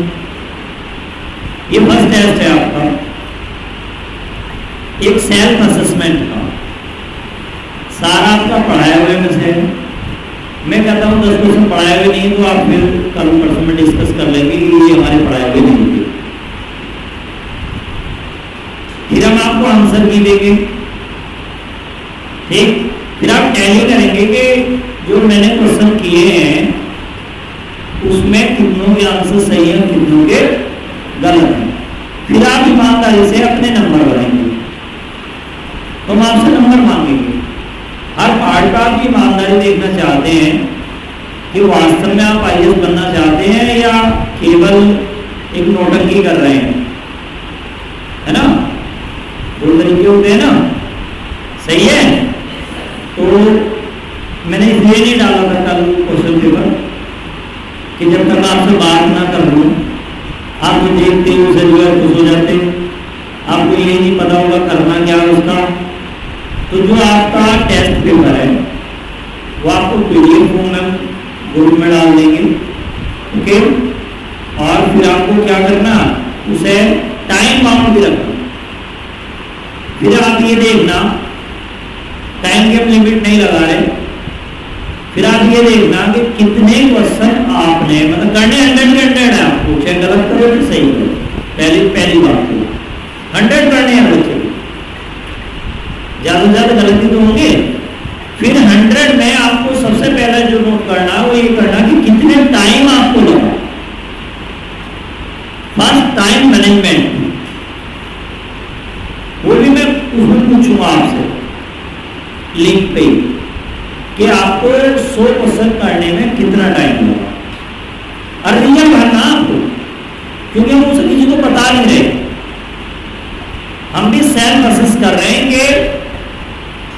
ये फर्स्ट टेस्ट है आपका, एक सेल्फ असेसमेंट का। सारा आपका पढ़ाया हुए में से मैं कहता हूँ 10% पढ़ाए हुए नहीं, तो आप फिर कल परसों में डिस्कस कर लेंगे कि ये हमारे पढ़ाए हुए नहीं होंगे। फिर हम आपको आंसर भी देंगे, ठीक? फिर आप टैली करेंगे कि जो मैंने क्वेश्चन किए हैं उसमें कितनों के आंसर सही है, कितनों के गलत है। फिर आप ईमानदारी से अपने नंबर बनाएंगे। तो हम आपसे नंबर मांगेंगे। हर पार्ट का आप ईमानदारी देखना चाहते हैं कि वास्तव में आप आईएएस बनना चाहते हैं या केवल एक नौटंकी कर रहे हैं, है ना? दो तरीके होते हैं ना, सही है? तो मैंने इसलिए नहीं डाला था कल क्वेश्चन पेपर कि जब तक आपसे बात ना कर लूँ आप जो देखते हैं उसे जो है खुश हो जाते हैं, आपको ये नहीं पता होगा करना क्या है उसका। तो जो आपका टेस्ट पेपर है वो आपको पीडीएफ फॉर्म में ग्रुप में डाल देंगे, ओके? और फिर आपको क्या करना, उसे टाइम बाउंड भी रखना। फिर आप ये देखना, टाइम की लिमिट नहीं लगा रहे, फिर आप ये देखना कि कितने क्वेश्चन आपने मतलब करने 100 के 100 है आपको, चाहे गलत करो तो सही करो। पहली बात तो 100 करने हैं बच्चे, ज्यादा से ज्यादा गलती तो होंगे। फिर 100 में आपको सबसे पहले जो नोट करना है वो ये करना कि कितने टाइम आपको लगा। फर्स्ट टाइम मैनेजमेंट, वो भी मैं उसमें पूछूंगा आपसे लिंक पे कि आपको 100 क्वेश्चन करने में कितना टाइम लगा, और रिजल्ट भरना आपको, क्योंकि हम उसे किसी को बता नहीं रहे। हम भी सेल्फ असेस कर रहे हैं कि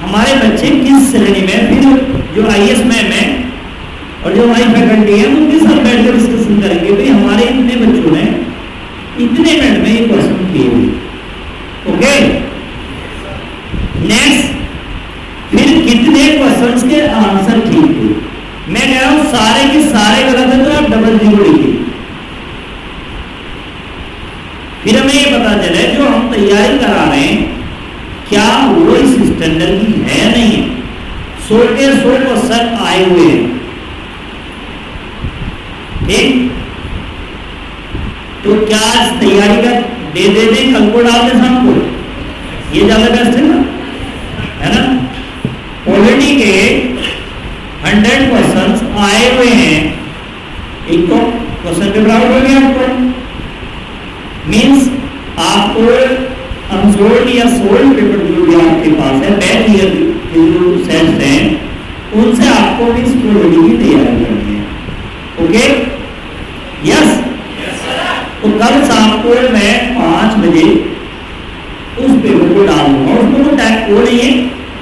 हमारे बच्चे किस श्रेणी में, फिर जो आईएएस मैम है और जो हमारी फैकल्टी है उनके साथ बैठकर डिस्कशन करेंगे भाई हमारे इतने बच्चों ने इतने मिनट में ये क्वेश्चन किए हुए, ओके? नेक्स्ट, फिर कितने क्वेश्चंस के आंसर ठीक थे। मैं कह रहा हूं सारे के सारे गलत है तो आप डबल 0 लिखिए। फिर हमें ये पता चले जो हम तैयारी करा रहे हैं क्या वो इस स्टैंडर्ड की है या नहीं है। 100 के 100 क्वेश्चन आए हुए हैं, ठीक? तो क्या इस तैयारी का दे दें, कल को डाल दें शाम को, ये ज्यादा बेस्ट है ना, है ना? ऑलरेडी के 100 क्वेश्चंस आए हुए हैं, एक तो क्वेश्चन पेपर आउट हो गया आपको, मीन्स आपको अनसोल्ड या सोल्ड पेपर जो भी आपके पास है, बैक ईयर के जो सेट्स हैं उनसे आपको भी इस प्रोजेक्ट की तैयारी करनी है, ओके? यस, तो कल शाम को मैं 5 बजे उस पेपर को डाल दूंगा। उसमें तो टाइम वो नहीं है,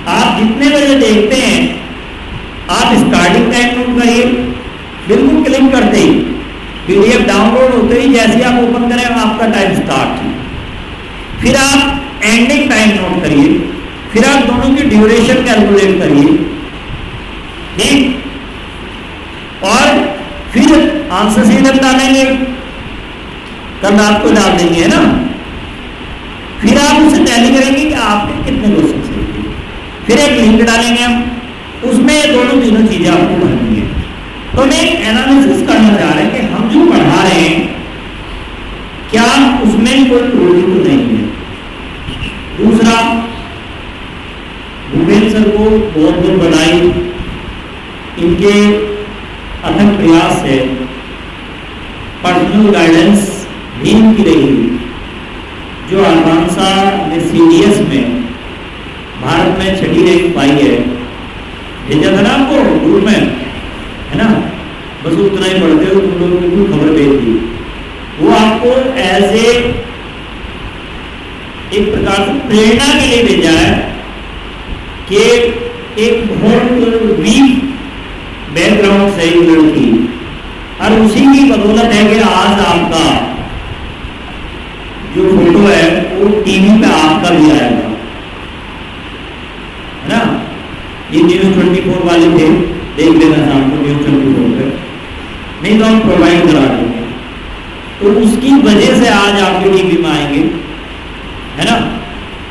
आप जितने बजे देखते हैं आप स्टार्टिंग टाइम नोट करिए, बिल्कुल क्लिक करते ही पीडीएफ डाउनलोड होते ही जैसे आप ओपन करें आपका टाइम स्टार्ट है। फिर आप एंडिंग टाइम नोट करिए, फिर आप दोनों की ड्यूरेशन कैलकुलेट करिए, ठीक? और फिर आंसर सीधे डालेंगे, कल रात को डाल देंगे, है ना? फिर आप उसे टैली करेंगे कि आपने कितने क्वेश्चन सही किए। फिर एक लिंक डालेंगे हम, उसमें दोनों तीनों चीजें आपको भरनी है। तो मैं एनालिसिस करना चाह रहे हैं कि हम जो पढ़ा रहे हैं क्या उसमें कोई त्रुटि तो नहीं है। दूसरा, भूपेंद्र सर को बहुत बहुत बधाई, इनके अथक प्रयास से पर्सनल गाइडेंस भी इनकी रही, जो अल्फांसा ने सीडीएस में भारत में 6ठी रैंक पाई है। भेजा था ना आपको ग्रुप में, है ना? बस उतना ही पढ़ते हो तुम लोग, बिल्कुल खबर भेज दी। वो आपको एज एक प्रकार से प्रेरणा के लिए भेजा है कि एक बहुत वीक बैकग्राउंड से एक लड़की, और उसी की बदौलत है कि आज आपका जो फोटो है वो टीवी पे आपका भी आएगा। ये न्यूज़ 24 वाले थे, देख लेना शाम को न्यूज़ 24 पे, नहीं तो हम प्रोवाइड करा देंगे। तो उसकी वजह से आज आपके टीवी में आएंगे, है ना।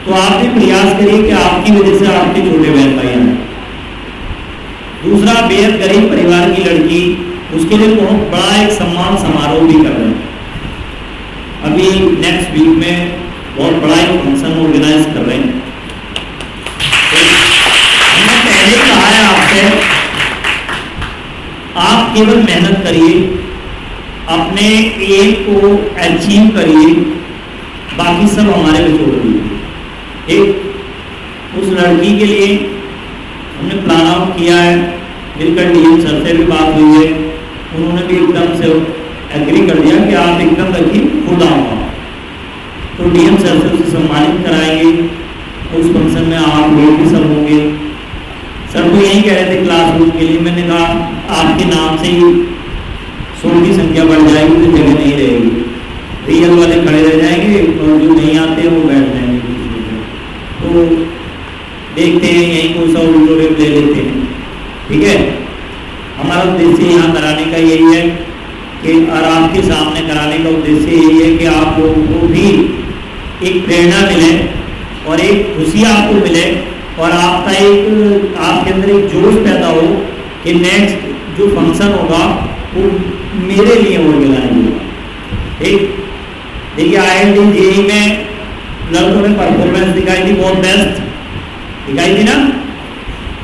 तो आप भी प्रयास करिए कि आपकी वजह से आपके छोटे बहन भाई आए। दूसरा, बेहद गरीब परिवार की लड़की, उसके लिए बहुत बड़ा एक सम्मान समारोह भी कर रहे हैं। अभी नेक्स्ट वीक में बहुत बड़ा एक फंक्शन ऑर्गेनाइज कर रहे हैं। हमने पहले ही कहा है आपसे, आप केवल मेहनत करिए, अपने एम को अचीव करिए, बाकी सब हमारे पे छोड़ दीजिए। एक उस लड़की के लिए हमने प्लान आउट किया है, मिलकर डीएम सर से भी बात हुई है, उन्होंने भी एकदम से एग्री कर दिया कि आप एकदम रखिए, खुद आऊँगा। तो डीएम सर से उसे सम्मानित कराएंगे, उस फंक्शन में आप लोग भी सब होंगे। सर तो यही कह रहे थे क्लासरूम के लिए, मैंने कहा आपके नाम से ही 100 की संख्या बढ़ जाएगी तो जगह नहीं रहेगी, रियल वाले खड़े रह जाएंगे और जो नहीं आते हैं वो बैठ जाएंगे। तो देखते हैं यहीं कोई सा ऑडिटोरियम ले लेते हैं, ठीक है। हमारा उद्देश्य यहाँ कराने का यही है कि, और आपके सामने कराने का उद्देश्य यही है कि आप लोगों को भी एक प्रेरणा मिले और एक खुशी आपको मिले और आपका एक, आपके अंदर एक जोश पैदा हो कि नेक्स्ट जो फंक्शन होगा वो मेरे लिए ऑर्गेनाइज होगा, ठीक। देखिए IIT JEE में लड़कों ने परफॉर्मेंस दिखाई थी, बहुत बेस्ट दिखाई थी ना।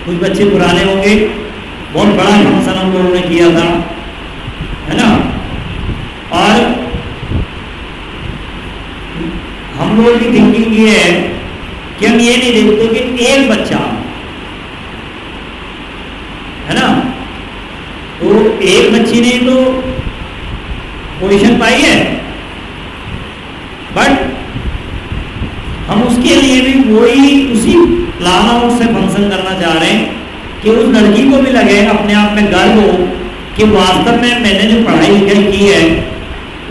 कुछ बच्चे पुराने होंगे, बहुत बड़ा फंक्शन हम लोगों ने किया था, है ना। और हम लोगों की थिंकिंग ये है कि हम ये नहीं देखते कि एक बच्चा, है ना, तो एक बच्ची ने तो पोजीशन पाई है, बट हम उसके लिए भी वही उसी प्लान आउट से फंक्शन करना चाह रहे हैं कि उस लड़की को भी लगे, अपने आप में गर्व हो कि वास्तव में मैंने जो पढ़ाई लिखाई की है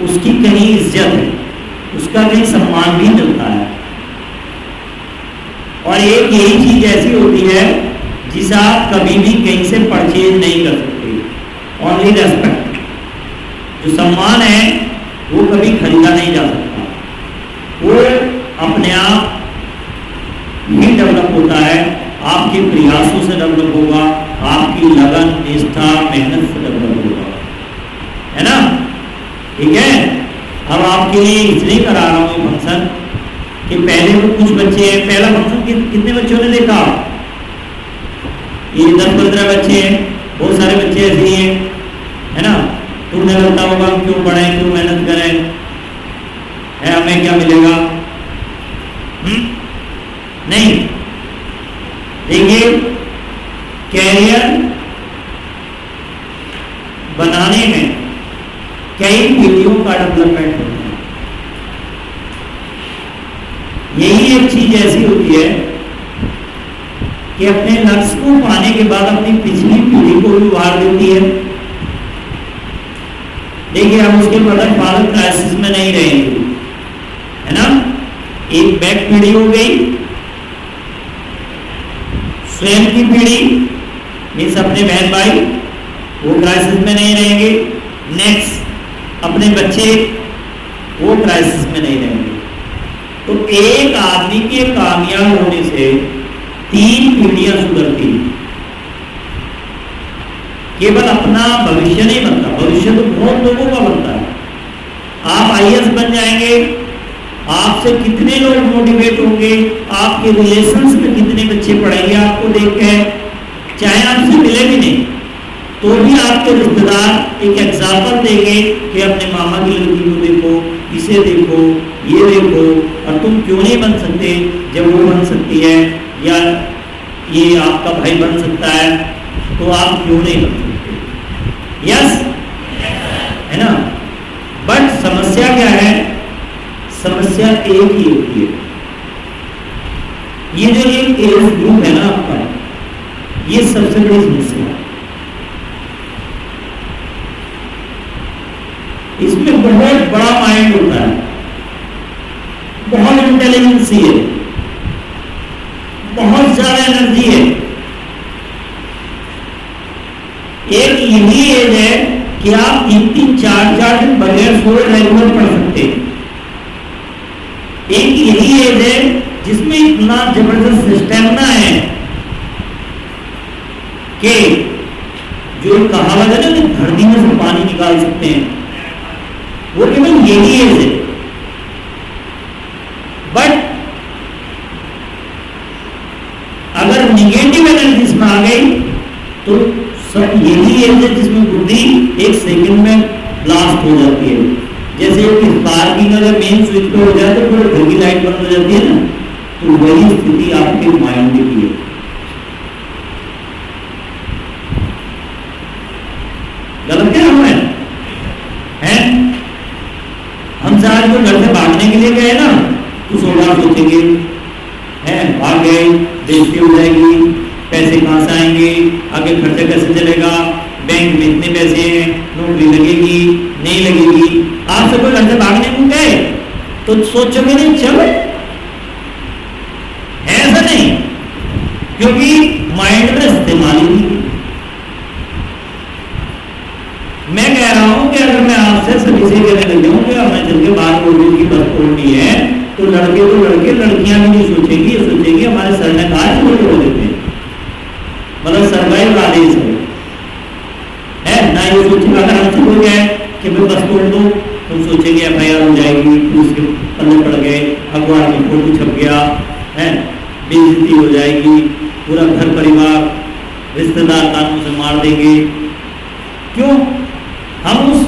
उसकी कहीं इज्जत है, उसका कहीं सम्मान भी मिलता है। और एक यही चीज ऐसी होती है जिसे आप कभी भी कहीं से परचेज नहीं कर सकते, ओनली रेस्पेक्ट। जो सम्मान है वो कभी खरीदा नहीं जा सकता, वो अपने आप ही डेवलप होता है, आपके प्रयासों से डेवलप होगा, आपकी लगन, निष्ठा, मेहनत से डेवलप होगा, है ना, ठीक है। अब आपके लिए इसलिए करा रहा हूँ ये फंक्शन कि पहले तो कुछ बच्चे हैं, पहला फंक्शन कितने बच्चों ने देखा, ये 10-15 बच्चे हैं, बहुत सारे बच्चे ऐसे ही हैं, है ना। तो उन्हें लगता होगा क्यों पढ़ें, क्यों मेहनत करें, है हमें क्या मिलेगा, नहीं। देखिए कैरियर बनाने में कई पीढ़ियों का डेवलपमेंट होता है। यही एक चीज ऐसी होती है कि अपने लक्ष्य को पाने के बाद अपनी पिछली पीढ़ी को भी उभार देती है। देखिए हम उसके मदर फादर क्राइसिस में नहीं रहेंगे, है ना। एक बैक पीढ़ी हो गई, स्वयं की पीढ़ी मीन्स अपने बहन भाई वो क्राइसिस में नहीं रहेंगे, नेक्स्ट अपने बच्चे वो क्राइसिस में नहीं रहेंगे। तो एक आदमी के कामयाब होने से 3 पीढ़ियां सुधरती हैं। केवल अपना भविष्य नहीं बनता, भविष्य तो बहुत लोगों का बनता है। आप IAS बन जाएंगे, आपसे कितने लोग मोटिवेट होंगे, आपके रिलेशंस में कितने बच्चे पढ़ेंगे आपको देख के, चाहे आपसे मिले भी नहीं तो भी आपके रिश्तेदार एक एग्जाम्पल देंगे कि अपने मामा की लड़की को देखो, इसे देखो, ये देखो, और तुम क्यों नहीं बन सकते जब वो बन सकती है, या ये आपका भाई बन सकता है तो आप क्यों नहीं बन सकते। यस, है ना। बट समस्या क्या है, समस्या एक ही होती है, ये जो एक एज ग्रुप है ना आपका, ये सबसे बड़ी समस्या है। इसमें बहुत बड़ा माइंड होता है, बहुत इंटेलिजेंसी है, बहुत ज्यादा एनर्जी है, यही एज है कि आप 3-3, 4-4 दिन बगैर सोए रेगुलर पढ़ सकते हैं। एक यही एज है जिसमें इतना जबरदस्त स्टेमिना है कि जो कहावत है ना कि धरती में से पानी निकाल सकते हैं, वो केवल यही एज है। बट अगर निगेटिव एनर्जी इसमें आ गई तो सब यही एज है जिसमें बुद्धि एक सेकंड में ब्लास्ट हो जाती है। जैसे कि स्पार्किंग अगर मेन स्विच पे हो जाए तो पूरे घर की लाइट बंद हो जाती है ना, तो वही स्थिति आपके माइंड की है। गलत क्या हुआ है? हम सारे जो घर से भागने के लिए गए ना, तो 100 बार सोचेंगे, भाग गए, बेइज्जती हो जाएगी, पैसे कहाँ से आएंगे, आगे खर्चा कैसे चलेगा, बैंक में इतने पैसे हैं, नौकरी लगेगी नहीं लगेगी। आप सब घर से भागने को गए तो सोचोगे नहीं चलो, ऐसा नहीं, क्योंकि माइंड में इस्तेमाल ही नहीं। मैं कह रहा हूं कि अगर मैं आपसे सभी से कहने लग जाऊं कि मैं चल के बात बोलने की बात बोलनी है, तो लड़के तो लड़के, लड़कियां भी नहीं सोचेगी, ये सोचेगी हमारे सर ने कहा छोड़ देते हैं, मतलब सर्वाइव आदेश है ना। ये सोचेगा अगर हमसे हो गया कि मैं बस तोड़ दो, तुम सोचेंगे FIR हो जाएगी, उसके पल्ले पड़ गए, अखबार में फोटो छप गया है, बेइज्जती हो जाएगी, पूरा घर परिवार रिश्तेदार कानून से मार देंगे। क्यों? हम उस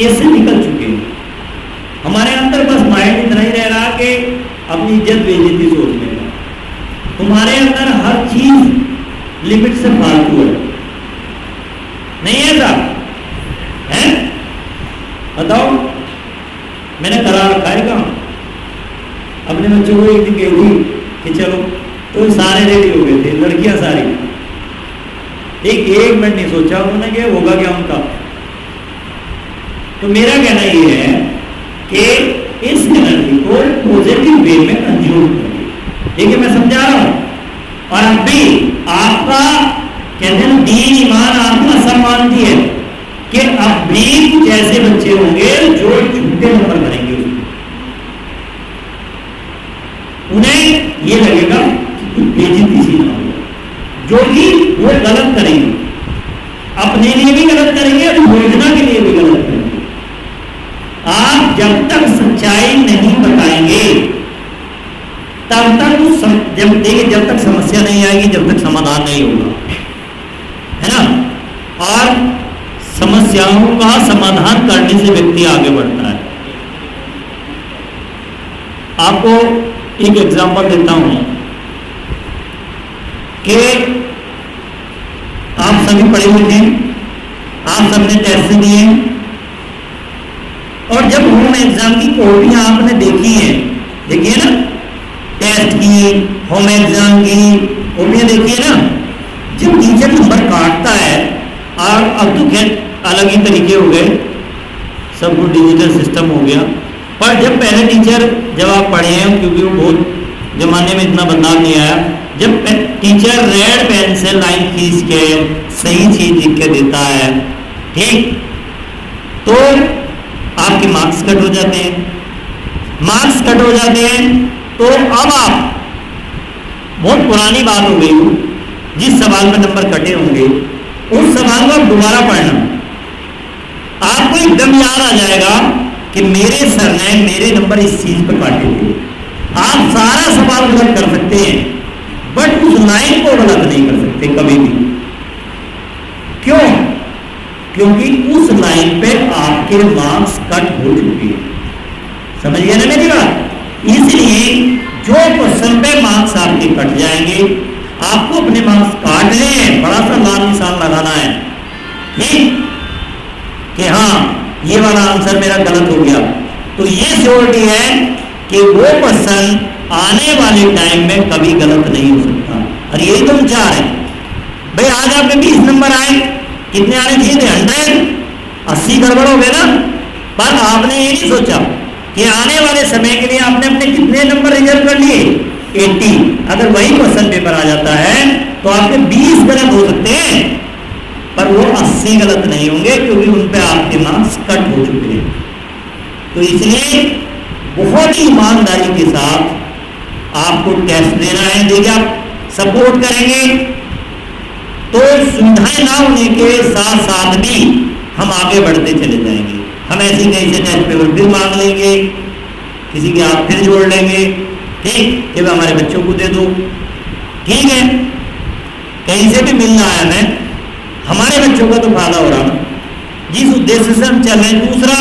ऐसे निकल चुके हैं, हमारे अंदर बस माइंड इतना ही रह रहा कि अपनी इज्जत बेइज्जती सोचने का। तुम्हारे अंदर हर चीज लिमिट से फालतू है, नहीं है साहब? है? बताओ, मैंने करा रखा है काम। अपने बच्चों को एक दिन कह दी कि चलो, तो सारे रेडी हो गए थे, लड़कियां सारी। एक मिनट नहीं सोचा उन्होंने कि होगा क्या उनका। तो मेरा कहना ये है कि इस एनर्जी को पॉजिटिव वे में कंज्यूम करिए। ठीक है, मैं समझा रहा हूं। और अब भी आपका कहते हैं दीन ईमान आपका सम्मान दिए कि अब भी कुछ ऐसे बच्चे होंगे जो झूठे नंबर भरेंगे, उन्हें ये लगेगा कि कुछ बेइज्जती सी ना हो, जो कि वो गलत करेंगे, अपने लिए भी गलत करेंगे और योजना के लिए भी गलत करेंगे। आप जब तक सच्चाई नहीं बताएंगे तब तक जब तक समस्या नहीं आएगी, जब तक समाधान नहीं होगा, है ना। और समस्याओं का समाधान करने से व्यक्ति आगे बढ़ता है। आपको एक एग्जांपल देता हूं कि आप सभी पढ़े लिखे, आप सबने टेस्ट दिए, और जब होम एग्जाम की कॉपियां आपने देखी है, देखिए ना, टेस्ट की, होम एग्जाम की कॉपियां देखी है ना, जब टीचर नंबर काटता है, और अब तो खैर अलग ही तरीके हो गए, सब कुछ डिजिटल सिस्टम हो गया, पर जब पहले टीचर, जब आप पढ़े हैं, क्योंकि वो बहुत जमाने में इतना बदलाव नहीं आया, जब टीचर रेड पेन से लाइन खींच के सही चीज लिख के देता है, ठीक, तो आपके मार्क्स कट हो जाते हैं। मार्क्स कट हो जाते हैं तो अब आप, बहुत पुरानी बात हो गई हो, जिस सवाल में नंबर कटे होंगे उस सवाल को आप दोबारा पढ़ना, आपको एकदम याद आ जाएगा कि मेरे सर ने मेरे नंबर इस चीज पर काटे थे। आप सारा सवाल गलत कर सकते हैं, बट उस लाइन को गलत नहीं कर सकते कभी भी। क्यों? क्योंकि उस लाइन पे आपके मार्क्स कट हो चुके हैं। समझ गए ना मेरी बात? इसलिए जो क्वेश्चन पे मार्क्स आपके कट जाएंगे, आपको अपने मार्क्स काटने हैं, बड़ा सा लाल निशान लगाना है, ठीक, कि हाँ ये वाला आंसर मेरा गलत हो गया, तो ये श्योरिटी है कि वो क्वेश्चन आने वाले टाइम में कभी गलत नहीं हो सकता। और यही तो विचार है भाई। आज आपके 20 नंबर आए, कितने आने चाहिए थे? 100, 80 गड़बड़ हो गए ना। पर आपने ये नहीं सोचा कि आने वाले समय के लिए आपने अपने कितने नंबर रिजर्व कर लिए? 80। अगर वही क्वेश्चन पेपर आ जाता है तो आपके 20 गलत हो सकते हैं, पर वो 80 गलत नहीं होंगे, क्योंकि उन पे आपके मार्क्स कट हो चुके हैं। तो इसलिए बहुत ही ईमानदारी के साथ आपको टेस्ट देना है। देखिए, आप सपोर्ट करेंगे तो सुविधाएं ना होने के साथ साथ भी हम आगे बढ़ते चले जाएंगे। हम ऐसे कहीं से टेस्ट पेपर फिर मांग लेंगे, किसी के हाथ फिर जोड़ लेंगे, ठीक, कि हमारे बच्चों को दे दो। ठीक है, कहीं से भी मिलना है हमें, हमारे बच्चों का तो फायदा हो रहा, जिस उद्देश्य से हम चल रहे हैं। दूसरा,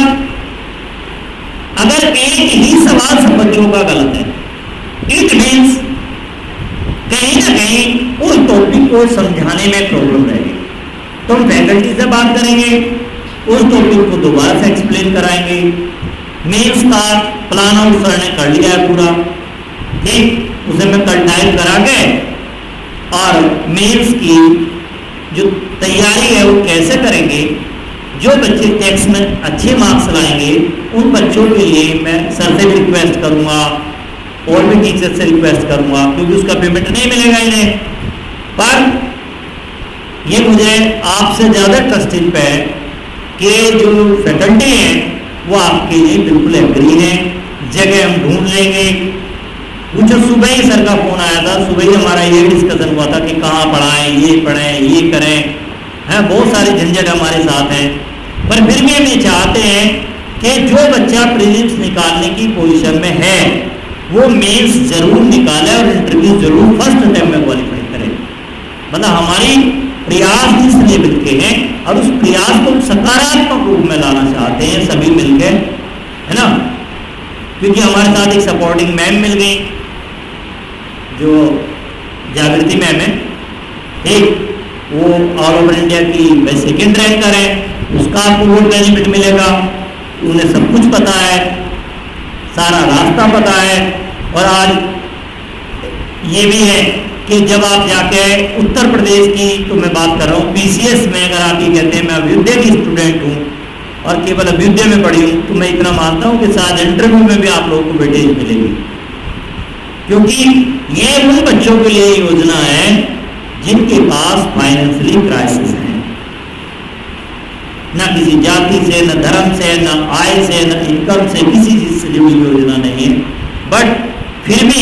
अगर एक ही सवाल सब बच्चों का गलत है, इट मीन्स कहीं ना कहीं उस टॉपिक को समझाने में प्रॉब्लम रहेगी। तो हम फैकल्टी से बात करेंगे, उस टॉपिक को दोबारा से एक्सप्लेन कराएंगे। मेंस का प्लान आउट सर ने कर लिया है पूरा, ठीक, उसे मैं कल टाइप करा के, और मेंस की जो तैयारी है वो कैसे करेंगे, जो बच्चे टेक्स्ट में अच्छे मार्क्स लाएंगे उन बच्चों के लिए मैं सर से भी रिक्वेस्ट करूंगा और भी टीचर से रिक्वेस्ट करूंगा, क्योंकि उसका पेमेंट नहीं मिलेगा इन्हें, पर ये मुझे आपसे ज़्यादा ट्रस्ट इन पे है कि जो फैकल्टी है वो आपके लिए बिल्कुल एग्री है। जगह हम ढूंढ लेंगे। मुझे सुबह ही सर का फोन आया था, सुबह ही हमारा ये डिस्कशन हुआ था कि कहाँ पढ़ाएं, ये पढ़ें, ये करें, हैं, बहुत सारे झंझट हमारे साथ हैं, पर फिर भी हम ये चाहते हैं कि जो बच्चा प्रीलिम्स निकालने की पोजीशन में है वो मेंस जरूर निकाले और इंटरव्यू जरूर फर्स्ट अटेम्प्ट में क्वालिफाई करे। मतलब हमारी प्रयास इस लेवल के हैं और उस प्रयास को सकारात्मक रूप में लाना चाहते हैं सभी मिलकर, है ना, क्योंकि हमारे साथ एक सपोर्टिंग मैम मिल गई जो जागृति मैम है, ठीक, वो ऑल ओवर इंडिया की सेकेंड रैंकर है, उसका आपको वोट बेनिफिट मिलेगा। उन्हें सब कुछ पता है, सारा रास्ता पता है। और आज ये भी है कि जब आप जाके उत्तर प्रदेश की, तो मैं बात कर रहा हूँ पीसीएस में, अगर आप ये कहते हैं मैं अभ्युदय की स्टूडेंट हूँ और केवल अभ्युदय में पढ़ी हूँ, तो मैं इतना मानता हूँ कि शायद इंटरव्यू में भी आप लोगों को वेटेज मिलेगी, क्योंकि ये उन बच्चों के लिए योजना है जिनके पास फाइनेंशियली क्राइसिस है। ना किसी जाति से, न धर्म से, न आय से, न इनकम से, किसी चीज से जुड़ी योजना नहीं है। बट फिर भी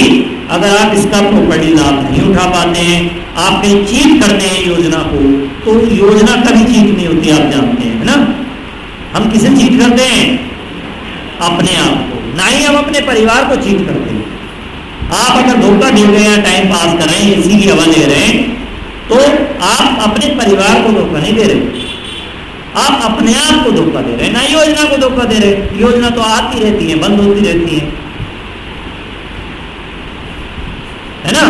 अगर आप इसका प्रॉपर्ली लाभ नहीं उठा पाते हैं, आप कहीं चीट करते हैं योजना को, तो योजना कभी चीट नहीं होती, आप जानते हैं, है ना। हम किसे चीट करते हैं? अपने आप को, ना ही हम अपने परिवार को चीट करते हैं। आप अगर धोखा दे रहे हैं, टाइम पास कर रहे हैं, इसी की हवा ले रहे हैं, तो आप अपने परिवार को धोखा नहीं दे रहे, आप अपने आप को धोखा दे रहे हैं, ना योजना को धोखा दे रहे। योजना तो आती रहती है, बंद होती रहती है ना।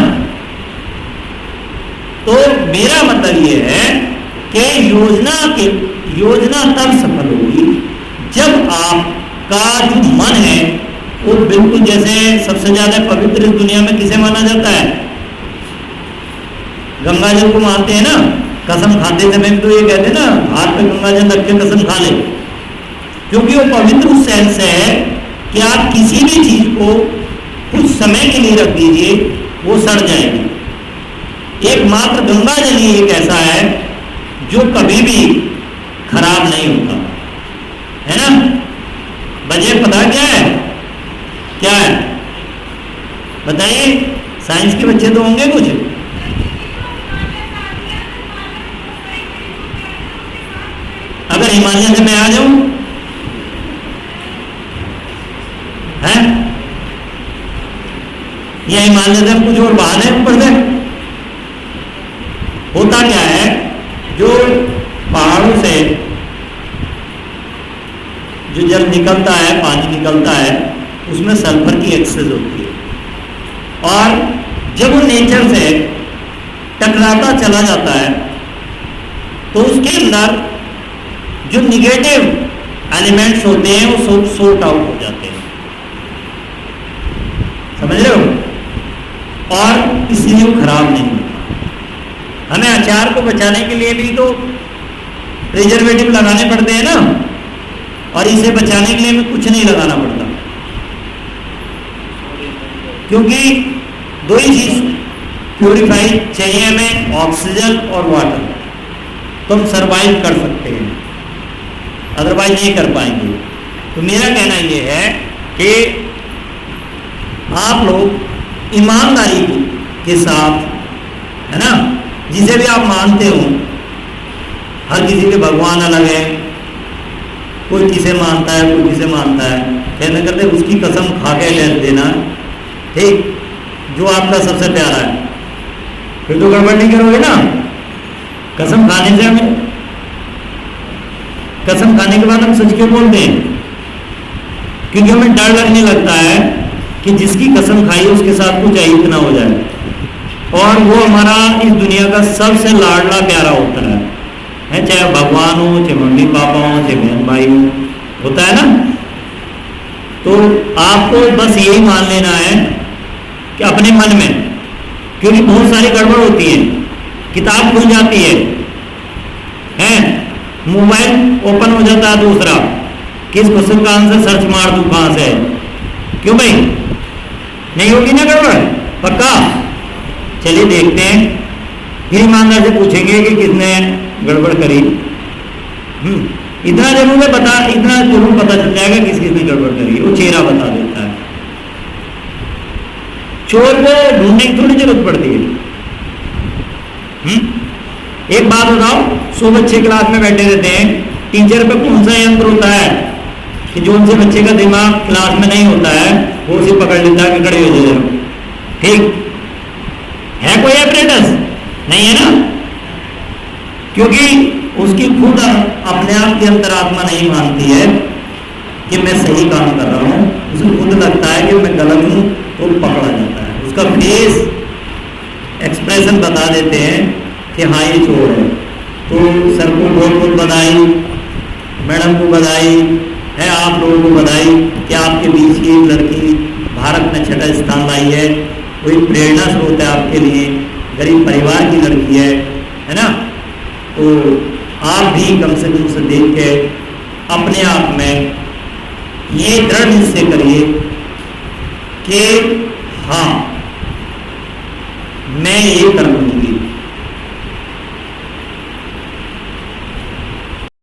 तो मेरा मतलब ये है कि योजना तब सफल होगी जब आपका जो मन है वो बिल्कुल, जैसे सबसे ज्यादा पवित्र इस दुनिया में किसे माना जाता है? गंगा जल को मानते हैं ना। कसम खाते समय तो ये कहते हैं ना, हाथ पे गंगा जल रख के कसम खा ले, क्योंकि वो पवित्र उस सेंस है कि आप किसी भी चीज को कुछ समय के लिए रख दीजिए, वो सड़ जाएगी। एकमात्र गंगा जल ही एक ऐसा है जो कभी भी खराब नहीं होता, है ना। वजह पता क्या है? क्या है बताइए? साइंस के बच्चे तो होंगे कुछ। अगर हिमालय से मैं आ जाऊं, है या हिमालय से कुछ और बहा दें ऊपर से, होता क्या है, जो पहाड़ों से जो जल निकलता है, पानी निकलता है, उसमें सल्फर की एक्सेस होती है, और जब वो नेचर से टकराता चला जाता है तो उसके अंदर जो निगेटिव एलिमेंट्स होते हैं वो सोर्ट आउट हो जाते हैं, समझ रहे हो, और इसलिए वो खराब नहीं होता। हमें अचार को बचाने के लिए भी तो प्रिजर्वेटिव लगाने पड़ते हैं ना, और इसे बचाने के लिए हमें कुछ नहीं लगाना पड़ता, क्योंकि दो ही चीज प्योरीफाई चाहिए हमें, ऑक्सीजन और वाटर। तो हम सरवाइव कर सकते हैं, अदरवाइज नहीं कर पाएंगे। तो मेरा कहना यह है कि आप लोग ईमानदारी के साथ, है ना, जिसे भी आप मानते हो, हर किसी के भगवान अलग है, कोई किसे मानता है कोई किसे मानता है, कहने करते उसकी कसम खा के ले देना, ठीक, जो आपका सबसे प्यारा है, फिर तो गड़बड़ नहीं करोगे ना। कसम खाने से हमें, कसम खाने के बाद हम सच क्यों बोलते हैं? क्योंकि हमें डर लगने लगता है कि जिसकी कसम खाई उसके साथ कुछ अहित ना हो जाए, और वो हमारा इस दुनिया का सबसे लाडला प्यारा होता है, चाहे भगवान हो, चाहे मम्मी पापा हो, चाहे बहन भाई हो, होता है ना। तो आपको बस यही मान लेना है कि अपने मन में, क्योंकि बहुत सारी गड़बड़ होती है, किताब खुल जाती है, मोबाइल ओपन हो जाता है दूसरा, किस क्वेश्चन का आंसर सर्च मार दूं कहां से, क्यों भाई, नहीं होगी ना गड़बड़, पक्का। चलिए देखते हैं, फिर ईमानदार से पूछेंगे कि किसने गड़बड़ करी। इतना जरूर पता चल जाएगा किस किसने गड़बड़ करी, वो चेहरा बता देता है। चोर को ढूंढने की थोड़ी जरूरत पड़ती है। एक बात बताओ, 100 बच्चे क्लास में बैठे रहते हैं, टीचर पे कौन सा यंत्र होता है कि जो उनसे बच्चे का दिमाग क्लास में नहीं होता है वो उसे पकड़ लेता है कि खड़े हो जाए, ठीक है? कोई एपरेटस नहीं है ना, क्योंकि उसकी खुद अपने आप की अंतरात्मा नहीं मानती है कि मैं सही काम कर रहा हूं, उसे खुद लगता है कि मैं गलत हूं, तो पकड़ा जाता है। उसका फेस एक्सप्रेशन बता देते हैं कि हाँ ये चोर है। तो सर को बहुत बहुत बधाई, मैडम को बधाई है, आप लोगों को बधाई कि आपके बीच की एक लड़की भारत में 6ठा स्थान लाई है, कोई प्रेरणा स्रोत है आपके लिए, गरीब परिवार की लड़की है ना। तो आप भी कम से कम उसे देख के अपने आप में ये दृढ़ निश्चय करिए कि हाँ मैं ये करूँगी।